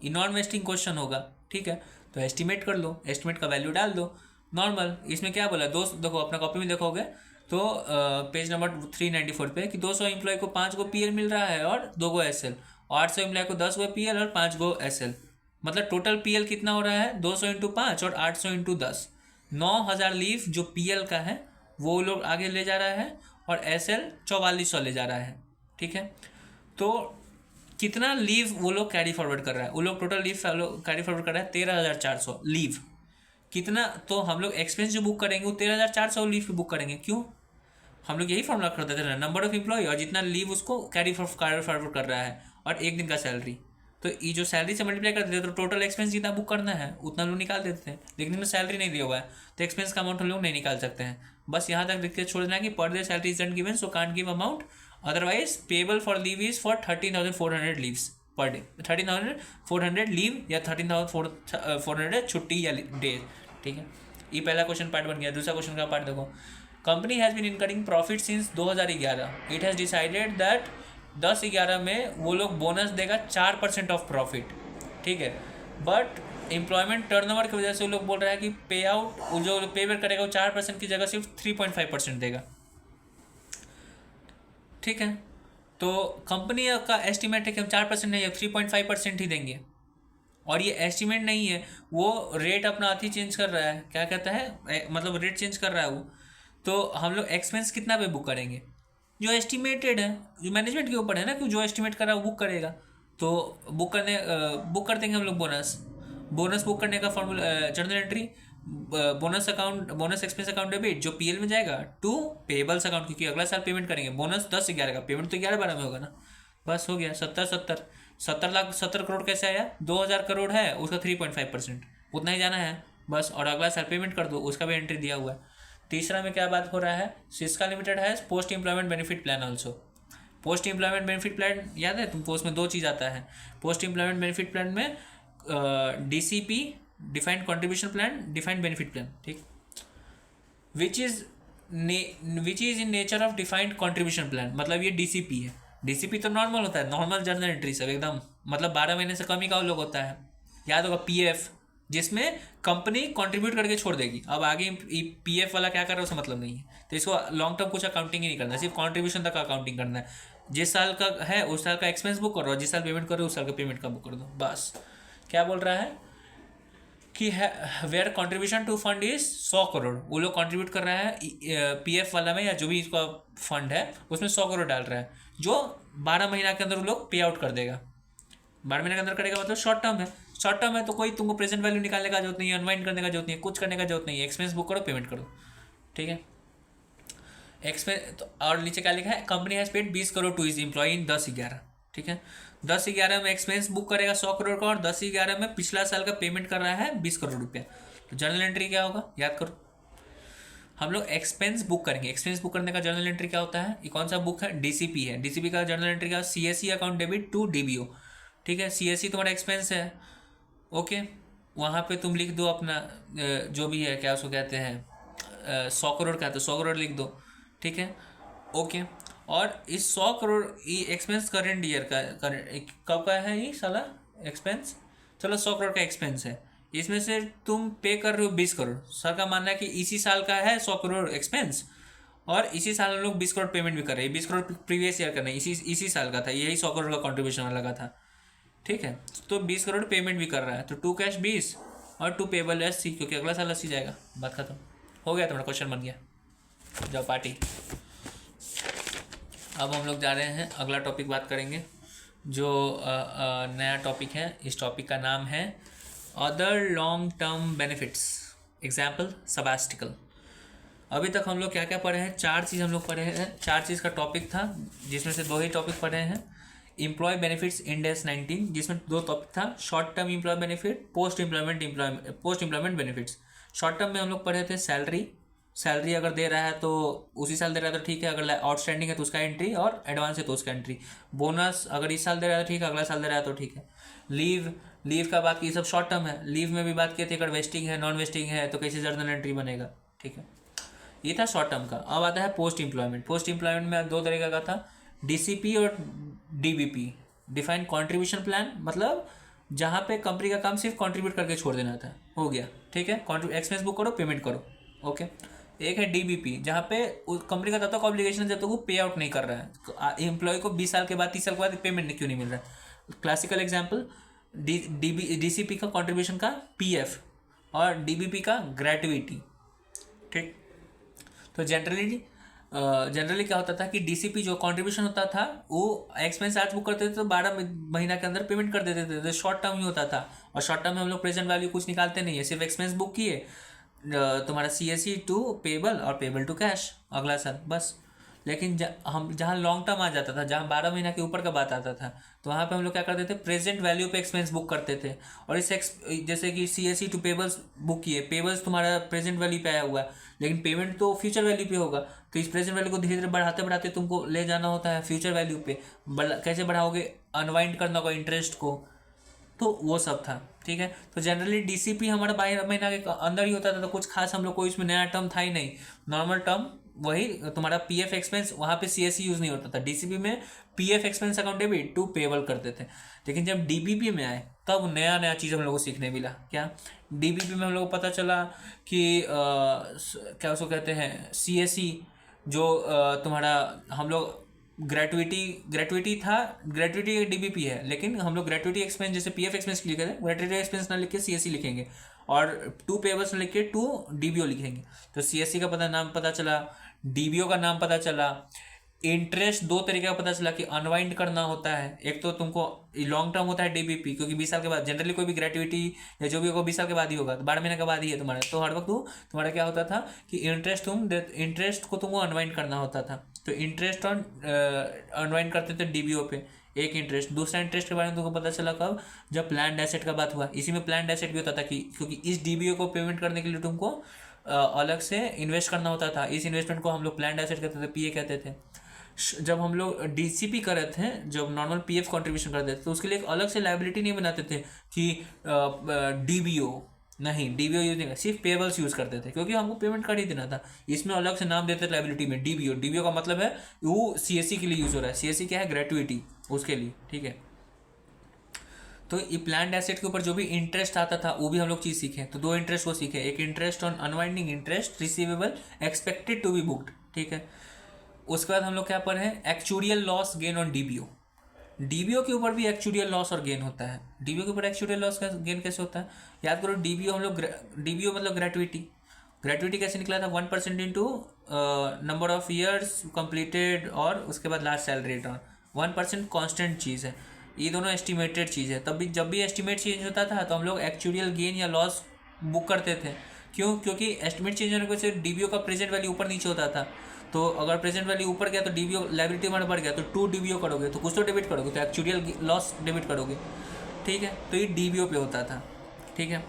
ये नॉन वेस्टिंग क्वेश्चन होगा, ठीक है। तो एस्टिमेट कर लो, एस्टिमेट का वैल्यू डाल दो। नॉर्मल इसमें क्या बोला, 2, देखो अपना कॉपी में देखोगे तो पेज नंबर 394 पे कि 200 एम्प्लॉय को 5 गो पीएल मिल रहा है और 2 गो एसएल, और 800 एम्प्लॉय को 10 गो पीएल और 5 गो एसएल। मतलब टोटल पीएल कितना हो रहा है, 200 इंटू 5 और 800 इंटू 10, 9000 लीव जो पीएल का है वो लोग आगे ले जा रहा है, और एसएल 4400 ले जा रहा है। ठीक है, तो कितना लीव वो लोग कैरी फॉरवर्ड कर रहा है, वो लोग टोटल लीव कैरी फॉरवर्ड कर रहा है 13400 लीव। कितना, तो हम लोग एक्सपेंस जो बुक करेंगे वो 13400 लीव की बुक करेंगे। क्यों, हम लोग यही फॉर्मूला करते थे ना, नंबर ऑफ एम्प्लॉय और जितना लीव उसको कैरी फॉरवर्ड कर रहा है, और एक दिन का सैलरी। तो ये जो सैलरी से मल्टीप्लाई करते थे तो टोटल एक्सपेंस जितना बुक करना है उतना लोग निकाल देते हैं, लेकिन इनमें सैलरी नहीं दिया हुआ है तो एक्सपेंस का अमाउंट हम लोग नहीं निकाल सकते हैं। बस यहाँ तक लिख के छोड़ देना कि per day salary is given so can't give amount, otherwise payable for leave is for 13,400 leaves per day, 13,400 leave या 13,400 छुट्टी या डे। ठीक है, ये पहला क्वेश्चन पार्ट बन गया। दूसरा क्वेश्चन का पार्ट देखो, company has been incurring profit since 2011, it has decided that 10/11 में वो लोग बोनस देगा 4% ऑफ प्रॉफिट। ठीक है, बट एम्प्लॉयमेंट टर्नओवर की वजह से वो लोग बोल रहा है कि पे आउट जो पेमेंट करेगा वो 4% की जगह सिर्फ 3.5% देगा। ठीक है, तो कंपनी का एस्टिमेट है कि हम 4% नहीं, अब 3.5% ही देंगे, और ये एस्टिमेट नहीं है, वो रेट अपना अति चेंज कर रहा है, क्या कहता है, मतलब रेट चेंज कर रहा है वो। तो हम लोग एक्सपेंस कितना पे बुक करेंगे, जो एस्टिमेटेड है, जो मैनेजमेंट के ऊपर है ना कि जो एस्टिमेट कर रहा है वो बुक करेगा। तो बुक कर देंगे हम लोग बोनस बुक करने का formula, journal entry bonus expense account debit जो पीएल में जाएगा टू पेबल्स अकाउंट, क्योंकि अगला साल पेमेंट करेंगे, बोनस 10/11 का, पेमेंट तो 11/12 में होगा ना। बस हो गया, 70 करोड़ कैसे आया, 2000 करोड़ है उसका 3.5% उतना ही जाना है बस, और अगला साल पेमेंट कर दो, उसका भी एंट्री दिया हुआ है। तीसरा में क्या बात हो रहा है, सिस्का लिमिटेड है post employment benefit plan also. Post employment benefit plan याद है तुमको, उसमें 2 चीज़ आता है पोस्ट एम्प्लॉयमेंट बेनिफिट प्लान में, DCP defined contribution plan, defined benefit plan. ठीक, which is in nature of defined contribution plan, मतलब ये डीसीपी है। डीसीपी तो नॉर्मल होता है, नॉर्मल जर्नल एंट्री सब एकदम, मतलब 12 महीने से कम ही का लोग होता है। याद होगा पीएफ, जिसमें कंपनी कंट्रीब्यूट करके छोड़ देगी, अब आगे पीएफ वाला क्या कर रहा है उसका मतलब नहीं है, तो इसको लॉन्ग टर्म कुछ अकाउंटिंग ही नहीं करना है, सिर्फ कंट्रीब्यूशन तक अकाउंटिंग करना है। जिस साल का है उस साल का एक्सपेंस बुक करो, जिस साल पेमेंट करो उस साल का पेमेंट का बुक कर दो बस। क्या बोल रहा है कि where contribution to fund is 100 crore, वो लोग कंट्रीब्यूट कर रहा है पीएफ वाला में या जो भी इसका फंड है उसमें 100 करोड़ डाल रहा है, जो 12 महीना के अंदर वो लोग पे आउट कर देगा। 12 महीने के अंदर करेगा मतलब शॉर्ट टर्म है, शॉर्ट टर्म है तो कोई तुमको प्रेजेंट वैल्यू निकालने का जरूरत नहीं है, अनवाइंड करने का जरूरत नहीं है, कुछ करने का जरूरत नहीं है, एक्सपेंस बुक करो पेमेंट करो। ठीक है, एक्सपेंस तो, और नीचे क्या लिखा है, company has paid 20 crore to its employ in 10/11। ठीक है, 10/11 में एक्सपेंस बुक करेगा 100 करोड़ का, और 10/11 में पिछला साल का पेमेंट कर रहा है 20 करोड़ रुपया। तो जर्नल एंट्री क्या होगा याद करो, हम लोग एक्सपेंस बुक करेंगे, एक्सपेंस बुक करने का जर्नल एंट्री क्या होता है, ये कौन सा बुक है, डीसीपी है, डीसीपी का जर्नल एंट्री का CSC account debit to DBO. ठीक है, सीएससी तुम्हारा एक्सपेंस है, ओके, वहाँ पे तुम लिख दो अपना जो भी है, क्या उसको कहते हैं, 100 करोड़ का है तो 100 करोड़ लिख दो। ठीक है, ओके, और इस 100 करोड़ ये एक्सपेंस करेंट ईयर का, कब का है ये साला एक्सपेंस, चलो 100 करोड़ का एक्सपेंस है, इसमें से तुम पे कर रहे हो 20 करोड़, सर का मानना है कि इसी साल का है 100 करोड़ एक्सपेंस, और इसी साल हम लोग 20 करोड़ पेमेंट भी कर रहे हैं, 20 करोड़ प्रीवियस ईयर का नहीं, इसी साल का था, यही 100 करोड़ का कॉन्ट्रीब्यूशन लगा था। ठीक है, तो 20 करोड़ पेमेंट भी कर रहा है, तो टू कैश 20 और टू पेबल 80, क्योंकि अगला साल 80 जाएगा, बात खत्म हो गया, तुम्हारा क्वेश्चन बन गया, जाओ पार्टी। अब हम लोग जा रहे हैं अगला टॉपिक बात करेंगे, जो नया टॉपिक है, इस टॉपिक का नाम है other long term benefits, example sabbatical. अभी तक हम लोग क्या क्या पढ़े हैं, 4 चीज़ हम लोग पढ़े हैं, 4 चीज़ का टॉपिक था, जिसमें से 2 ही टॉपिक पढ़े हैं। एम्प्लॉय बेनिफिट्स इंडेक्स 19, जिसमें 2 टॉपिक था, short term employ benefit, post employment benefits. Short term में हम लोग पढ़े थे सैलरी अगर दे रहा है तो उसी साल दे रहा है तो ठीक है, अगर आउटस्टैंडिंग है तो उसका एंट्री, और एडवांस है तो उसका एंट्री। बोनस अगर इस साल दे रहा है तो ठीक है, अगला साल दे रहा है तो ठीक है। लीव का बात की, सब शॉर्ट टर्म है। लीव में भी बात की थी, अगर वेस्टिंग है नॉन वेस्टिंग है तो कैसे जर्नल एंट्री बनेगा। ठीक है, ये था शॉर्ट टर्म का। अब आता है पोस्ट एम्प्लॉयमेंट। पोस्ट एम्प्लॉयमेंट में 2 तरीके का था, डीसीपी और डीबीपी, डिफाइंड कंट्रीब्यूशन प्लान, मतलब जहाँ पे कंपनी का काम सिर्फ कंट्रीब्यूट करके छोड़ देना था, हो गया। ठीक है, एक्सपेंस बुक करो पेमेंट करो, ओके। एक है डीबीपी, जहाँ पे कंपनी का तब तक ऑब्लिगेशन है जब तक वो पे आउट नहीं कर रहा है, एम्प्लॉय को 20 साल के बाद 30 साल के बाद पेमेंट क्यों नहीं मिल रहा है। क्लासिकल एग्जाम्पल, डीसीपी का कॉन्ट्रीब्यूशन का पीएफ और डीबीपी का ग्रेट्युइटी। ठीक, तो जनरली क्या होता था कि डीसीपी जो कंट्रीब्यूशन होता था वो एक्सपेंस आज बुक करते थे तो 12 महीना के अंदर पेमेंट कर देते थे, तो शॉर्ट टर्म ही होता था। और शॉर्ट टर्म में हम लोग प्रेजेंट वैल्यू कुछ निकालते नहीं है, सिर्फ एक्सपेंस बुक किए, तुम्हारा सीएससी टू पेबल और पेबल टू कैश अगला साल बस। लेकिन हम जहाँ लॉन्ग टर्म आ जाता था, जहाँ 12 महीना के ऊपर का बात आता था, तो वहाँ पे हम लोग क्या करते थे, प्रेजेंट वैल्यू पे एक्सपेंस बुक करते थे। और जैसे कि सीएससी टू पेबल्स बुक किए, पेबल्स तुम्हारा प्रेजेंट वैल्यू पे आया हुआ है, लेकिन पेमेंट तो फ्यूचर वैल्यू पे होगा, तो इस प्रेजेंट वैल्यू को धीरे धीरे बढ़ाते बढ़ाते तुमको ले जाना होता है फ्यूचर वैल्यू पे। कैसे बढ़ाओगे, अनवाइंड करना होगा इंटरेस्ट को, तो वो सब था। ठीक है, तो जनरली डीसीपी हमारा 12 महीना के अंदर ही होता था, तो कुछ खास हम लोग को इसमें नया टर्म था ही नहीं, नॉर्मल टर्म वही तुम्हारा पीएफ एक्सपेंस, वहाँ पे सीएससी यूज़ नहीं होता था। डीसीपी में PF expense account debit to payable करते थे, लेकिन जब डीबीपी में आए तब नया नया चीज़ हम लोग को सीखने मिला। क्या, डीबीपी में हम लोग को पता चला कि क्या उसको कहते हैं, सीएससी जो तुम्हारा हम लोग ग्रेट्युइटी था, ग्रेट्युइटी डीबीपी है, लेकिन हम लोग ग्रेट्युइटी एक्सपेंस जैसे पीएफ एक्सपेंस लिखे थे, ग्रेट्युइटी एक्सपेंस ना लिख के सीएससी लिखेंगे, और टू पेबल्स लिख के टू डीबीओ लिखेंगे। तो सीएससी का नाम पता चला, डीबीओ का नाम पता चला। इंटरेस्ट दो तरीके का पता चला कि अनवाइंड करना होता है, एक तो तुमको लॉन्ग टर्म होता है डीबीपी, क्योंकि 20 साल के बाद जनरली कोई भी ग्रेट्युइटी या जो भी होगा 20 साल के बाद ही होगा, तो 12 महीने के बाद ही है तुम्हारा, तो हर वक्त तुम्हारा क्या होता था कि इंटरेस्ट को तुमको अनवाइंड करना होता था। तो इंटरेस्ट ऑन अनवाइंड करते थे डीबीओ पे, एक इंटरेस्ट। दूसरा इंटरेस्ट के बारे में तुमको पता चला कब, जब प्लान्ड एसेट का बात हुआ। इसी में प्लान्ड एसेट भी होता था कि क्योंकि इस डीबीओ को पेमेंट करने के लिए तुमको अलग से इन्वेस्ट करना होता था, इस इन्वेस्टमेंट को हम लोग प्लान्ड एसेट कहते थे, पीए कहते थे। जब हम लोग डीसीपी कर रहे थे, जब नॉर्मल पीएफ कंट्रीब्यूशन करते थे, तो उसके लिए एक अलग से लाइबिलिटी नहीं बनाते थे कि डीबीओ, नहीं डीबीओ यूज नहीं, सिर्फ पेबल्स यूज करते थे, क्योंकि हमको पेमेंट कर ही देना था। इसमें अलग से नाम देते थे लाइबिलिटी में, डीबीओ। डीबीओ का मतलब है वो सीएससी के लिए यूज हो रहा है, सीएससी क्या है, ग्रेट्युइटी, उसके लिए। ठीक है, तो ये प्लान्ड एसेट के ऊपर जो भी इंटरेस्ट आता था वो भी हम लोग चीज़ सीखे। तो दो इंटरेस्ट वो सीखे, एक interest on unwinding interest receivable expected to be booked. ठीक है, उसके बाद हम लोग क्या पढ़े, actuarial loss gain on DBO. DBO के ऊपर भी एक्चुरियल लॉस और गेन होता है। डीबीओ के ऊपर एक्चुरियल लॉस का गेन कैसे होता है, याद करो, डीबीओ हम लोग डीबीओ मतलब ग्रेट्युइटी कैसे निकला था, 1% into number of years completed और उसके बाद लास्ट सैलरी रिटर्न। 1% कॉन्स्टेंट चीज़ है, ये दोनों एस्टिमेटेड चीज़ है। तब भी जब भी एस्टिमेट चेंज होता था तो हम लोग एक्चुरियल गेन या लॉस बुक करते थे। क्यों, क्योंकि एस्टिमेट चेंज होने की वजह से डीबीओ का प्रेजेंट वैल्यू ऊपर नीचे होता था, तो अगर प्रेजेंट वैल्यू ऊपर गया तो डीबीओ लाइबिलिटी हमारा बढ़ गया, तो टू डीबीओ करोगे तो कुछ तो डेबिट करोगे, तो एक्चुरियल लॉस डेबिट करोगे। ठीक है, तो ये डीबीओ पे होता था। ठीक है,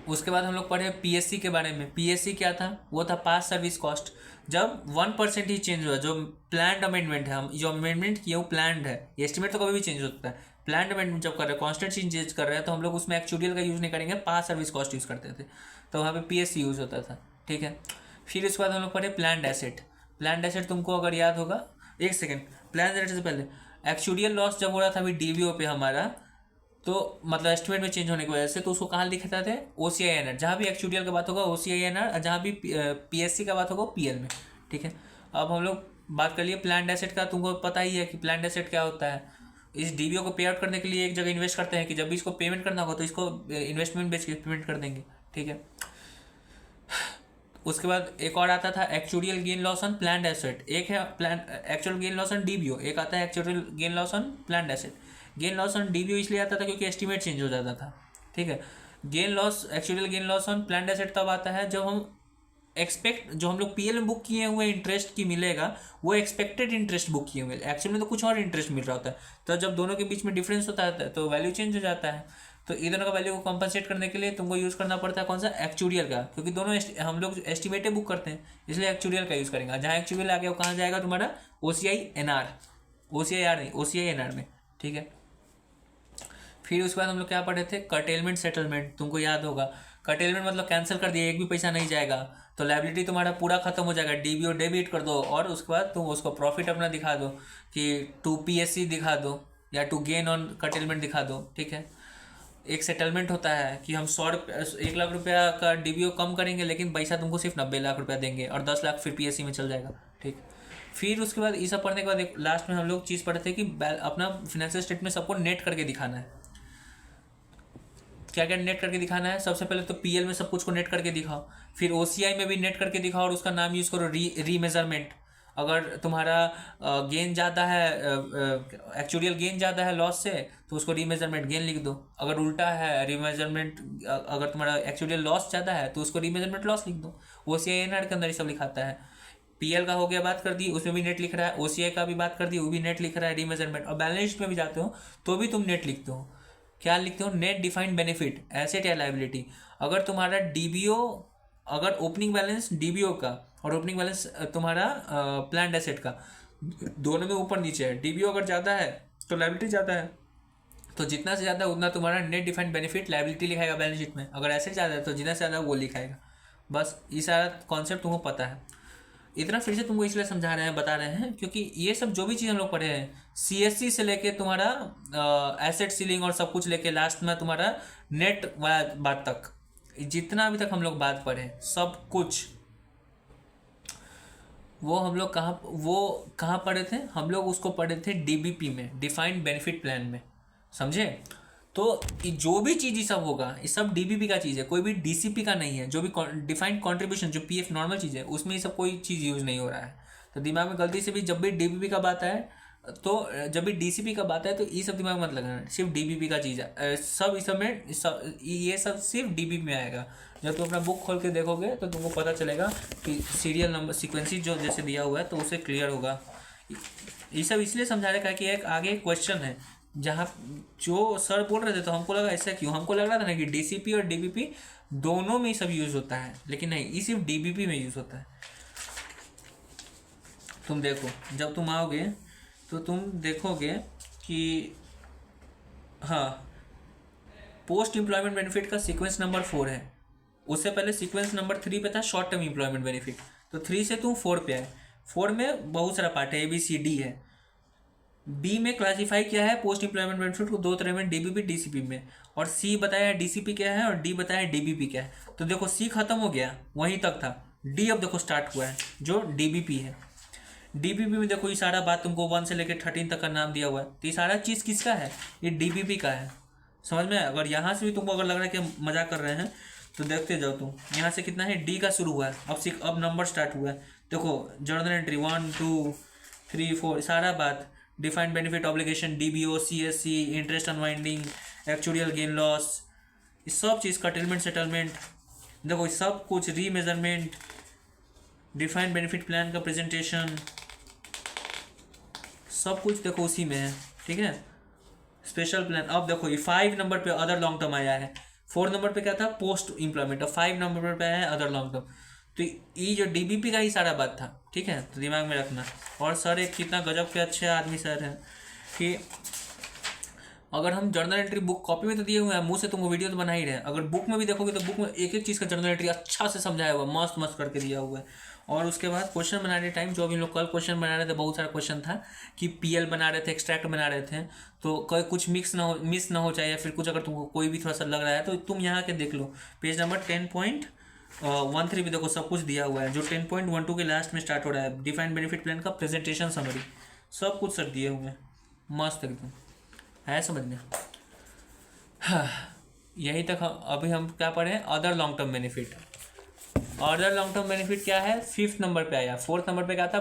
उसके बाद हम लोग पढ़े पीएससी के बारे में। पीएससी क्या था, वो था पास सर्विस कॉस्ट। जब 1% ही चेंज हुआ, जो प्लान्ड अमेंडमेंट है, हम जो अमेंडमेंट किए वो प्लान्ड है, एस्टिमेट तो कभी भी चेंज होता है। प्लान्ड अमेंडमेंट जब कर रहे हैं, कॉन्स्टेंट चेंज कर रहे हैं, तो हम लोग उसमें एक्चुरियल का यूज़ नहीं करेंगे, पास सर्विस कॉस्ट यूज़ करते थे, तो वहाँ पे पीएससी यूज़ होता था। ठीक है, फिर उसके बाद हम लोग पढ़े प्लान्ड एसेट। प्लान्ड एसेट तुमको अगर याद होगा, एक सेकेंड, प्लान्ड एसेट से पहले एक्चुरियल लॉस जब हो रहा था अभी डीबीओ पे हमारा, तो मतलब एस्टिमेट में चेंज होने की वजह से, तो उसको कहाँ लिखते थे, ओसीआईएनआर। जहाँ भी एक्चुरियल का बात होगा ओसीआईएनआर, और जहाँ भी पीएससी का बात होगा पीएल में। ठीक है, अब हम लोग बात कर लिए प्लान्ड एसेट का। तुमको पता ही है कि प्लान्ड एसेट क्या होता है। इस डीबीओ को पे आउट करने के लिए एक जगह इन्वेस्ट करते हैं कि जब भी इसको पेमेंट करना होगा तो इसको इन्वेस्टमेंट बेच के पेमेंट कर देंगे। ठीक है, उसके बाद एक और आता था actuarial gain loss on planned asset. एक है actual gain loss on DBO, एक आता है actual gain loss on planned asset. Gain loss on DBO इसलिए आता था क्योंकि एस्टिमेट चेंज हो जाता था। ठीक है, gain loss, actual gain loss on planned asset तब आता है जब हम एक्सपेक्ट, जो हम लोग पीएल में बुक किए हुए इंटरेस्ट की मिलेगा, वो एक्सपेक्टेड इंटरेस्ट बुक किए हुए, एक्चुअल में तो कुछ और इंटरेस्ट मिल रहा होता है। तो जब दोनों के बीच में डिफरेंस होता है तो वैल्यू चेंज हो जाता है। तो इन दोनों का वैल्यू को कंपनसेट करने के लिए तुमको यूज़ करना पड़ता है कौन सा, एक्चुरियल का, क्योंकि दोनों हम लोग एस्टिमेटे बुक करते हैं, इसलिए एक्चुरियल का यूज़ करेंगे। जहाँ एक्चुरियल आ गया वो कहाँ जाएगा, तुम्हारा ओसीआईएनआर, ओसीआईआर नहीं, ओसीआईएनआर में। ठीक है, फिर उसके बाद हम लोग क्या पढ़े थे, कर्टेलमेंट सेटलमेंट। तुमको याद होगा, कर्टेलमेंट मतलब कैंसिल कर दिया, एक भी पैसा नहीं जाएगा, तो लाइबिलिटी तुम्हारा पूरा खत्म हो जाएगा, डीबीओ डेबिट कर दो, और उसके बाद तुम उसको प्रॉफिट अपना दिखा दो कि टू पीएससी दिखा दो या टू गेन ऑन कर्टेलमेंट दिखा दो। ठीक है, एक सेटलमेंट होता है कि हम 1 लाख रुपया का डीबीओ कम करेंगे, लेकिन पैसा तुमको सिर्फ 90 लाख रुपया देंगे और 10 लाख फिर पीएससी में चल जाएगा। ठीक, फिर उसके बाद ये सब पढ़ने के बाद लास्ट में हम लोग चीज़ पढ़ते हैं कि अपना फिनेंशियल स्टेटमेंट सबको नेट करके दिखाना है। क्या क्या नेट करके दिखाना है? सबसे पहले तो पीएल में सब कुछ को नेट करके दिखाओ, फिर ओसीआई में भी नेट करके दिखाओ और उसका नाम यूज़ करो री मेजरमेंट। अगर तुम्हारा गेन ज़्यादा है, एक्चुअल गेन ज़्यादा है लॉस से, तो उसको रीमेजरमेंट गेन लिख दो। अगर उल्टा है रीमेजरमेंट, अगर तुम्हारा एक्चुअल लॉस ज़्यादा है तो उसको रीमेजरमेंट लॉस लिख दो। ओसीआई एनआर के अंदर ये सब लिखाता है। पीएल का हो गया, बात कर दी, उसमें भी नेट लिख रहा है। ओसीआई का भी बात कर दी, वो भी नेट लिख रहा है, रीमेजरमेंट। और बैलेंस शीट में भी जाते हो तो भी तुम नेट लिखते हो। क्या लिखते हो? नेट डिफाइंड बेनिफिट, एसेट या लाइबिलिटी। अगर तुम्हारा डीबीओ, अगर ओपनिंग बैलेंस डीबीओ का और ओपनिंग बैलेंस तुम्हारा प्लान्ड एसेट का दोनों में ऊपर नीचे है, डीबीओ अगर ज़्यादा है तो लाइबिलिटी ज़्यादा है, तो जितना से ज़्यादा उतना तुम्हारा नेट डिफाइंड बेनिफिट लाइबिलिटी लिखाएगा बैलेंस शीट में। अगर एसेट ज़्यादा है तो जितना से ज़्यादा वो लिखाएगा। बस ये सारा कॉन्सेप्ट तुमको पता है। इतना फिर से तुमको इसलिए समझा रहे हैं, बता रहे हैं, क्योंकि ये सब जो भी चीज़ हम लोग पढ़े हैं, सीएससी से लेके तुम्हारा एसेट सीलिंग और सब कुछ लेके लास्ट में तुम्हारा नेट वाला बात तक, जितना अभी तक हम लोग बात पढ़े सब कुछ, वो हम लोग कहाँ पढ़े थे? हम लोग उसको पढ़े थे डीबीपी में, डिफाइंड बेनिफिट प्लान में। समझे? तो जो भी चीज़ ये सब होगा ये सब डीबीपी का चीज़ है, कोई भी डीसीपी का नहीं है। जो भी डिफाइंड कंट्रीब्यूशन, जो पीएफ नॉर्मल चीज़ है, उसमें ये सब कोई चीज़ यूज़ नहीं हो रहा है। तो दिमाग में गलती से भी जब भी डीबीपी का बात आए, तो जब भी डीसीपी का बात है तो ये सब दिमाग में मत लगाना, सिर्फ डीबीपी का चीज़ है। सब इस सब में ये सब सिर्फ डीबीपी में आएगा। जब तुम अपना बुक खोल के देखोगे तो तुमको पता चलेगा कि सीरियल नंबर सीक्वेंसेस जो जैसे दिया हुआ है तो उसे क्लियर होगा। ये सब इसलिए समझा रखा है कि एक आगे क्वेश्चन है जहाँ जो सर बोल रहे थे तो हमको लगा ऐसा क्यों, हमको लग रहा था ना कि डीसीपी और डीबीपी दोनों में ही सब यूज़ होता है, लेकिन नहीं, ये सिर्फ डीबीपी में यूज़ होता है। तुम देखो, जब तुम आओगे तो तुम देखोगे कि हाँ, पोस्ट एम्प्लॉयमेंट बेनिफिट का सीक्वेंस नंबर 4 है। उससे पहले सीक्वेंस नंबर 3 पे था शॉर्ट टर्म एम्प्लॉयमेंट बेनिफिट। तो 3 से तुम 4 पे आए। 4 में बहुत सारा पार्ट है, ABCD है। बी में क्लासीफाई किया है पोस्ट एम्प्लॉयमेंट बेनिफिट को दो तरह में, डीबीपी डीसीपी में। और सी बताया है डीसीपी क्या है और डी बताया है डीबीपी क्या है। तो देखो सी खत्म हो गया, वहीं तक था। डी अब देखो स्टार्ट हुआ है जो डीबीपी है। डीबीपी में देखो ये सारा बात तुमको 1 से लेकर 13 तक का नाम दिया हुआ है। तो ये सारा चीज़ किसका है? ये डीबीपी का है। समझ में? अगर यहाँ से भी तुमको अगर लग रहा है कि मजाक कर रहे हैं तो देखते जाओ तुम। यहाँ से कितना है? डी का शुरू हुआ है, अब नंबर स्टार्ट हुआ है। देखो जर्नल एंट्री 1 2 3 4 सारा बात, defined benefit obligation, DBO, CSC, interest unwinding, actual gain loss, ये सब चीज़, कटेलमेंट सेटलमेंट, देखो सब कुछ, री मेजरमेंट, डिफाइंड बेनिफिट प्लान का प्रेजेंटेशन, सब कुछ देखो उसी में है। ठीक है, स्पेशल प्लान। अब देखो ये 5 नंबर पे अदर लॉन्ग टर्म आया है। 4 नंबर पे क्या था? Post employment. और 5 नंबर पे आया है अदर लॉन्ग टर्म। तो ये जो डीबीपी का ही सारा बात था। ठीक है, तो दिमाग में रखना। और सर एक कितना गजब के अच्छे आदमी सर हैं कि अगर हम जर्नल एंट्री बुक कॉपी में तो दिए हुए हैं, मुंह से तुमको वीडियो तो बना ही रहे हैं, अगर बुक में भी देखोगे तो बुक में एक एक चीज़ का जर्नल एंट्री अच्छा से समझाया हुआ, मस्त मस्त करके दिया हुआ है। और उसके बाद क्वेश्चन बनाने टाइम जो भी लोग कल क्वेश्चन बना रहे थे, बहुत सारा क्वेश्चन था कि पीएल बना रहे थे, एक्सट्रैक्ट बना रहे थे, तो कोई कुछ मिस ना हो जाए, या फिर कुछ अगर तुमको कोई भी थोड़ा सा लग रहा है तो तुम यहाँ के देख लो। पेज नंबर 10.13 भी देखो सब कुछ दिया हुआ है, जो 10.12 के लास्ट में स्टार्ट हो रहा है। डिफाइंड बेनिफिट प्लान का प्रेजेंटेशन समरी, सब कुछ सर दिए हुए हैं, मस्त एकदम है समझ में। हाँ, यही तक अभी हम क्या पढ़े? Other long term benefit. Other long term benefit क्या है? 5th नंबर पे आया। 4th नंबर पे क्या था?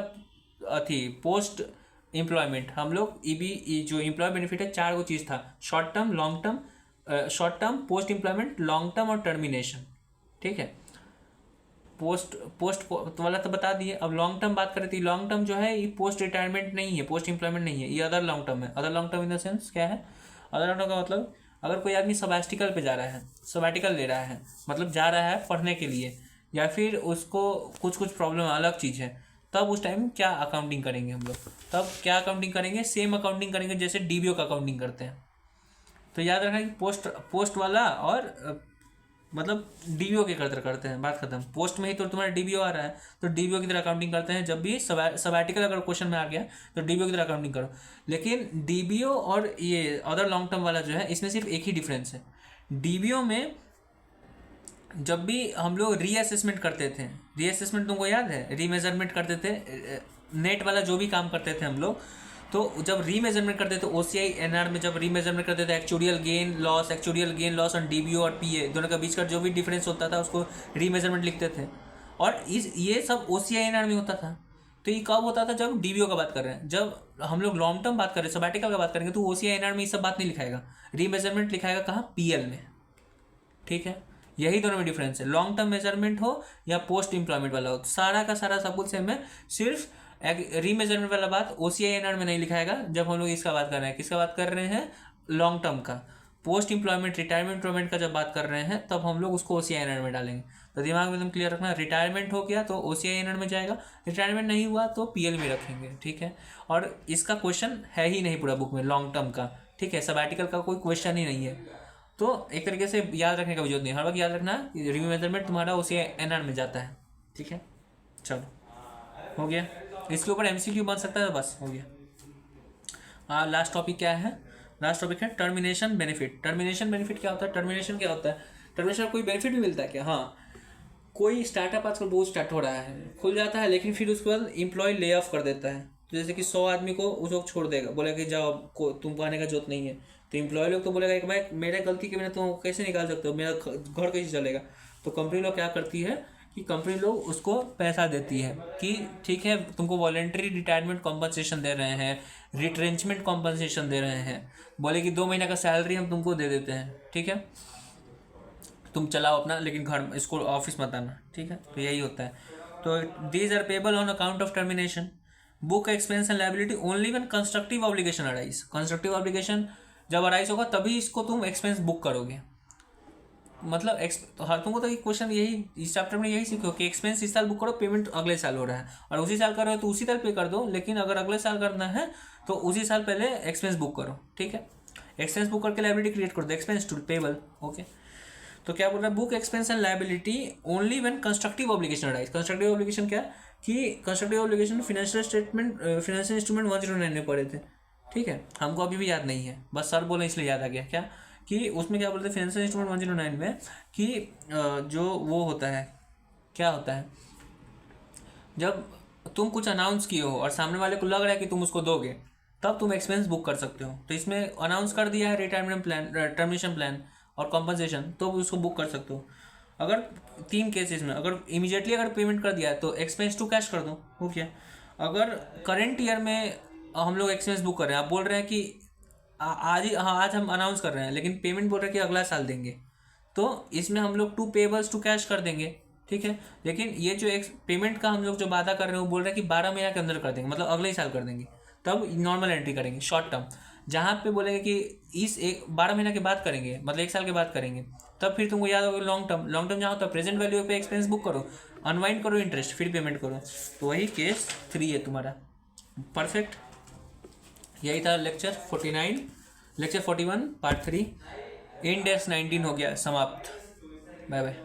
Post employment. हम लोग जो एम्प्लॉय बेनिफिट है, 4 गो चीज़ था, short term, long term, short term, post employment, long term और टर्मिनेशन। ठीक है, पोस्ट वाला तो बता दिए। अब लॉन्ग टर्म बात करें तो लॉन्ग टर्म जो है ये पोस्ट रिटायरमेंट नहीं है, पोस्ट एम्प्लॉयमेंट नहीं है, ये अदर लॉन्ग टर्म है। Other long term in the sense क्या है? अदर लॉन्ग टर्म का मतलब अगर कोई आदमी सबैस्टिकल पे जा रहा है, सबैटिकल ले रहा है, मतलब जा रहा है पढ़ने के लिए, या फिर उसको कुछ प्रॉब्लम अलग चीज़ है, तब उस टाइम क्या अकाउंटिंग करेंगे हम लोग? तब क्या अकाउंटिंग करेंगे? सेम अकाउंटिंग करेंगे जैसे डीबीओ का अकाउंटिंग करते हैं। तो याद रखना कि पोस्ट वाला और मतलब डीबीओ की करते हैं, बात खत्म। पोस्ट में ही तो तुम्हारा डीबीओ आ रहा है, तो डीबीओ की तरह अकाउंटिंग करते हैं। जब भी सबैटिकल अगर क्वेश्चन में आ गया तो डीबीओ की तरह अकाउंटिंग करो। लेकिन डीबीओ और ये अदर लॉन्ग टर्म वाला जो है, इसमें सिर्फ एक ही डिफरेंस है। डीबीओ में जब भी हम लोग रीअसेसमेंट करते थे, रीअसेसमेंट तुमको याद है, रीमेजरमेंट करते थे, नेट वाला जो भी काम करते थे हम लोग, तो जब रीमेजरमेंट करते थे ओसीआई एनआर में, जब रीमेजरमेंट करते थे actual gain loss on DBO और पीए दोनों का बीच का जो भी डिफरेंस होता था उसको रीमेजरमेंट लिखते थे। और ये सब ओसीआई एनआर में होता था। तो ये कब होता था? जब डीबीओ का बात कर रहे हैं। जब हम लोग लॉन्ग टर्म बात कर रहे हैं, सबैटिकल का बात करेंगे, तो ओसीआई एनआर में ये सब बात नहीं लिखाएगा, रीमेजरमेंट लिखाएगा कहाँ? पीएल में। ठीक है, यही दोनों में डिफरेंस है। लॉन्ग टर्म मेजरमेंट हो या पोस्ट एम्प्लॉयमेंट वाला हो, तो सारा का सारा सब कुछ सेम है। सिर्फ रीमेजरमेंट वाला बात ओसीआई एनआर में नहीं लिखाएगा जब हम लोग इसका बात कर रहे हैं। किसका बात कर रहे हैं? लॉन्ग टर्म का। पोस्ट एम्प्लॉयमेंट, रिटायरमेंट का जब बात कर रहे हैं तब हम लोग उसको ओसीआई एनआर में डालेंगे। तो दिमाग में तुम क्लियर रखना, रिटायरमेंट हो गया तो ओसीआई एनआर में जाएगा, रिटायरमेंट नहीं हुआ तो पीएल में रखेंगे। ठीक है, और इसका क्वेश्चन है ही नहीं पूरा बुक में लॉन्ग टर्म का। ठीक है, सबैटिकल का कोई क्वेश्चन ही नहीं है। तो एक तरीके से याद रखने का भी जरूरत नहीं, हर वक्त याद रखना रीमेजरमेंट तुम्हारा ओसीआई एनआर में जाता है। ठीक है, चलो हो गया। इसके ऊपर एमसीक्यू बन सकता है, बस हो गया। हाँ, लास्ट टॉपिक क्या है? लास्ट टॉपिक है टर्मिनेशन बेनिफिट। टर्मिनेशन बेनिफिट क्या होता है? टर्मिनेशन क्या होता है? टर्मिनेशन कोई बेनिफिट भी मिलता है क्या? हाँ, कोई स्टार्टअप आजकल बहुत स्टार्ट हो रहा है, खुल जाता है, लेकिन फिर उसके बाद एम्प्लॉय ले ऑफ कर देता है। तो जैसे कि 100 आदमी को उस वक्त छोड़ देगा, बोलेगा कि जाओ तुमको आने का जरूरत नहीं है। तो एम्प्लॉय लोग तो बोलेगा कि भाई मेरे गलती के बिना तुम कैसे निकाल सकते हो, मेरा घर कैसे चलेगा? तो कंपनी लोग क्या करती है कि कंपनी लोग उसको पैसा देती है कि ठीक है, तुमको वॉलेंटरी रिटायरमेंट कॉम्पनसेशन दे रहे हैं, रिट्रेंचमेंट कॉम्पनसेशन दे रहे हैं, बोले कि 2 महीने का सैलरी हम तुमको दे देते हैं। ठीक है, तुम चलाओ अपना, लेकिन घर इसको ऑफिस मत आना। ठीक है, तो यही होता है। तो these are payable on account of termination. Book expense and liability only when constructive obligation arise. Constructive obligation जब अराइज होगा तभी इसको तुम एक्सपेंस बुक करोगे। मतलब तो हर तुमको तो एक क्वेश्चन यही इस चैप्टर में यही सीखो कि एक्सपेंस इस साल बुक करो, पेमेंट अगले साल हो रहा है, और उसी साल कर रहे हो तो उसी साल पे कर दो, लेकिन अगर अगले साल करना है तो उसी साल पहले एक्सपेंस बुक करो। ठीक है, एक्सपेंस बुक करके लायबिलिटी क्रिएट कर दो, एक्सपेंस टू पेबल। ओके, तो क्या बोल रहा है? Book expense and liability only when constructive obligation arise. Constructive obligation क्या? कि constructive obligation financial statement, financial instrument 109 में पढ़े थे। ठीक है, हमको अभी भी याद नहीं है, बस सर बोले इसलिए याद आ गया। क्या कि उसमें क्या बोलते हैं फाइनेंशियल इंस्ट्रूमेंट 109 में कि जो वो होता है, क्या होता है, जब तुम कुछ अनाउंस किए हो और सामने वाले को लग रहा है कि तुम उसको दोगे, तब तुम एक्सपेंस बुक कर सकते हो। तो इसमें अनाउंस कर दिया है रिटायरमेंट प्लान, टर्मिनेशन प्लान और कॉम्पनसेशन, तो उसको बुक कर सकते हो। अगर 3 केसेस में अगर इमीडिएटली अगर पेमेंट कर दिया है तो एक्सपेंस टू कैश कर दो। ओके, अगर करेंट ईयर में हम लोग एक्सपेंस बुक कर रहे हैं, आप बोल रहे हैं कि आज ही, हाँ आज हम अनाउंस कर रहे हैं, लेकिन पेमेंट बोल रहे हैं कि अगला साल देंगे, तो इसमें हम लोग टू पेबल्स टू कैश कर देंगे। ठीक है, लेकिन ये जो एक पेमेंट का हम लोग जो वादा कर रहे हैं वो बोल रहे हैं कि 12 महीने के अंदर कर देंगे, मतलब अगले ही साल कर देंगे, तब नॉर्मल एंट्री करेंगे शॉर्ट टर्म। जहाँ पे बोलेंगे कि इस 12 महीने के बाद करेंगे, मतलब 1 साल के बाद करेंगे, तब फिर तुमको याद होगा लॉन्ग टर्म। लॉन्ग टर्म जहाँ होता है प्रेजेंट वैल्यू पे एक्सपेंस बुक करो, अनवाइंड करो इंटरेस्ट, फिर पेमेंट करो। तो वही केस 3 है तुम्हारा। परफेक्ट, यही था लेक्चर 41 पार्ट 3। इंडेक्स 19 हो गया समाप्त। Bye bye.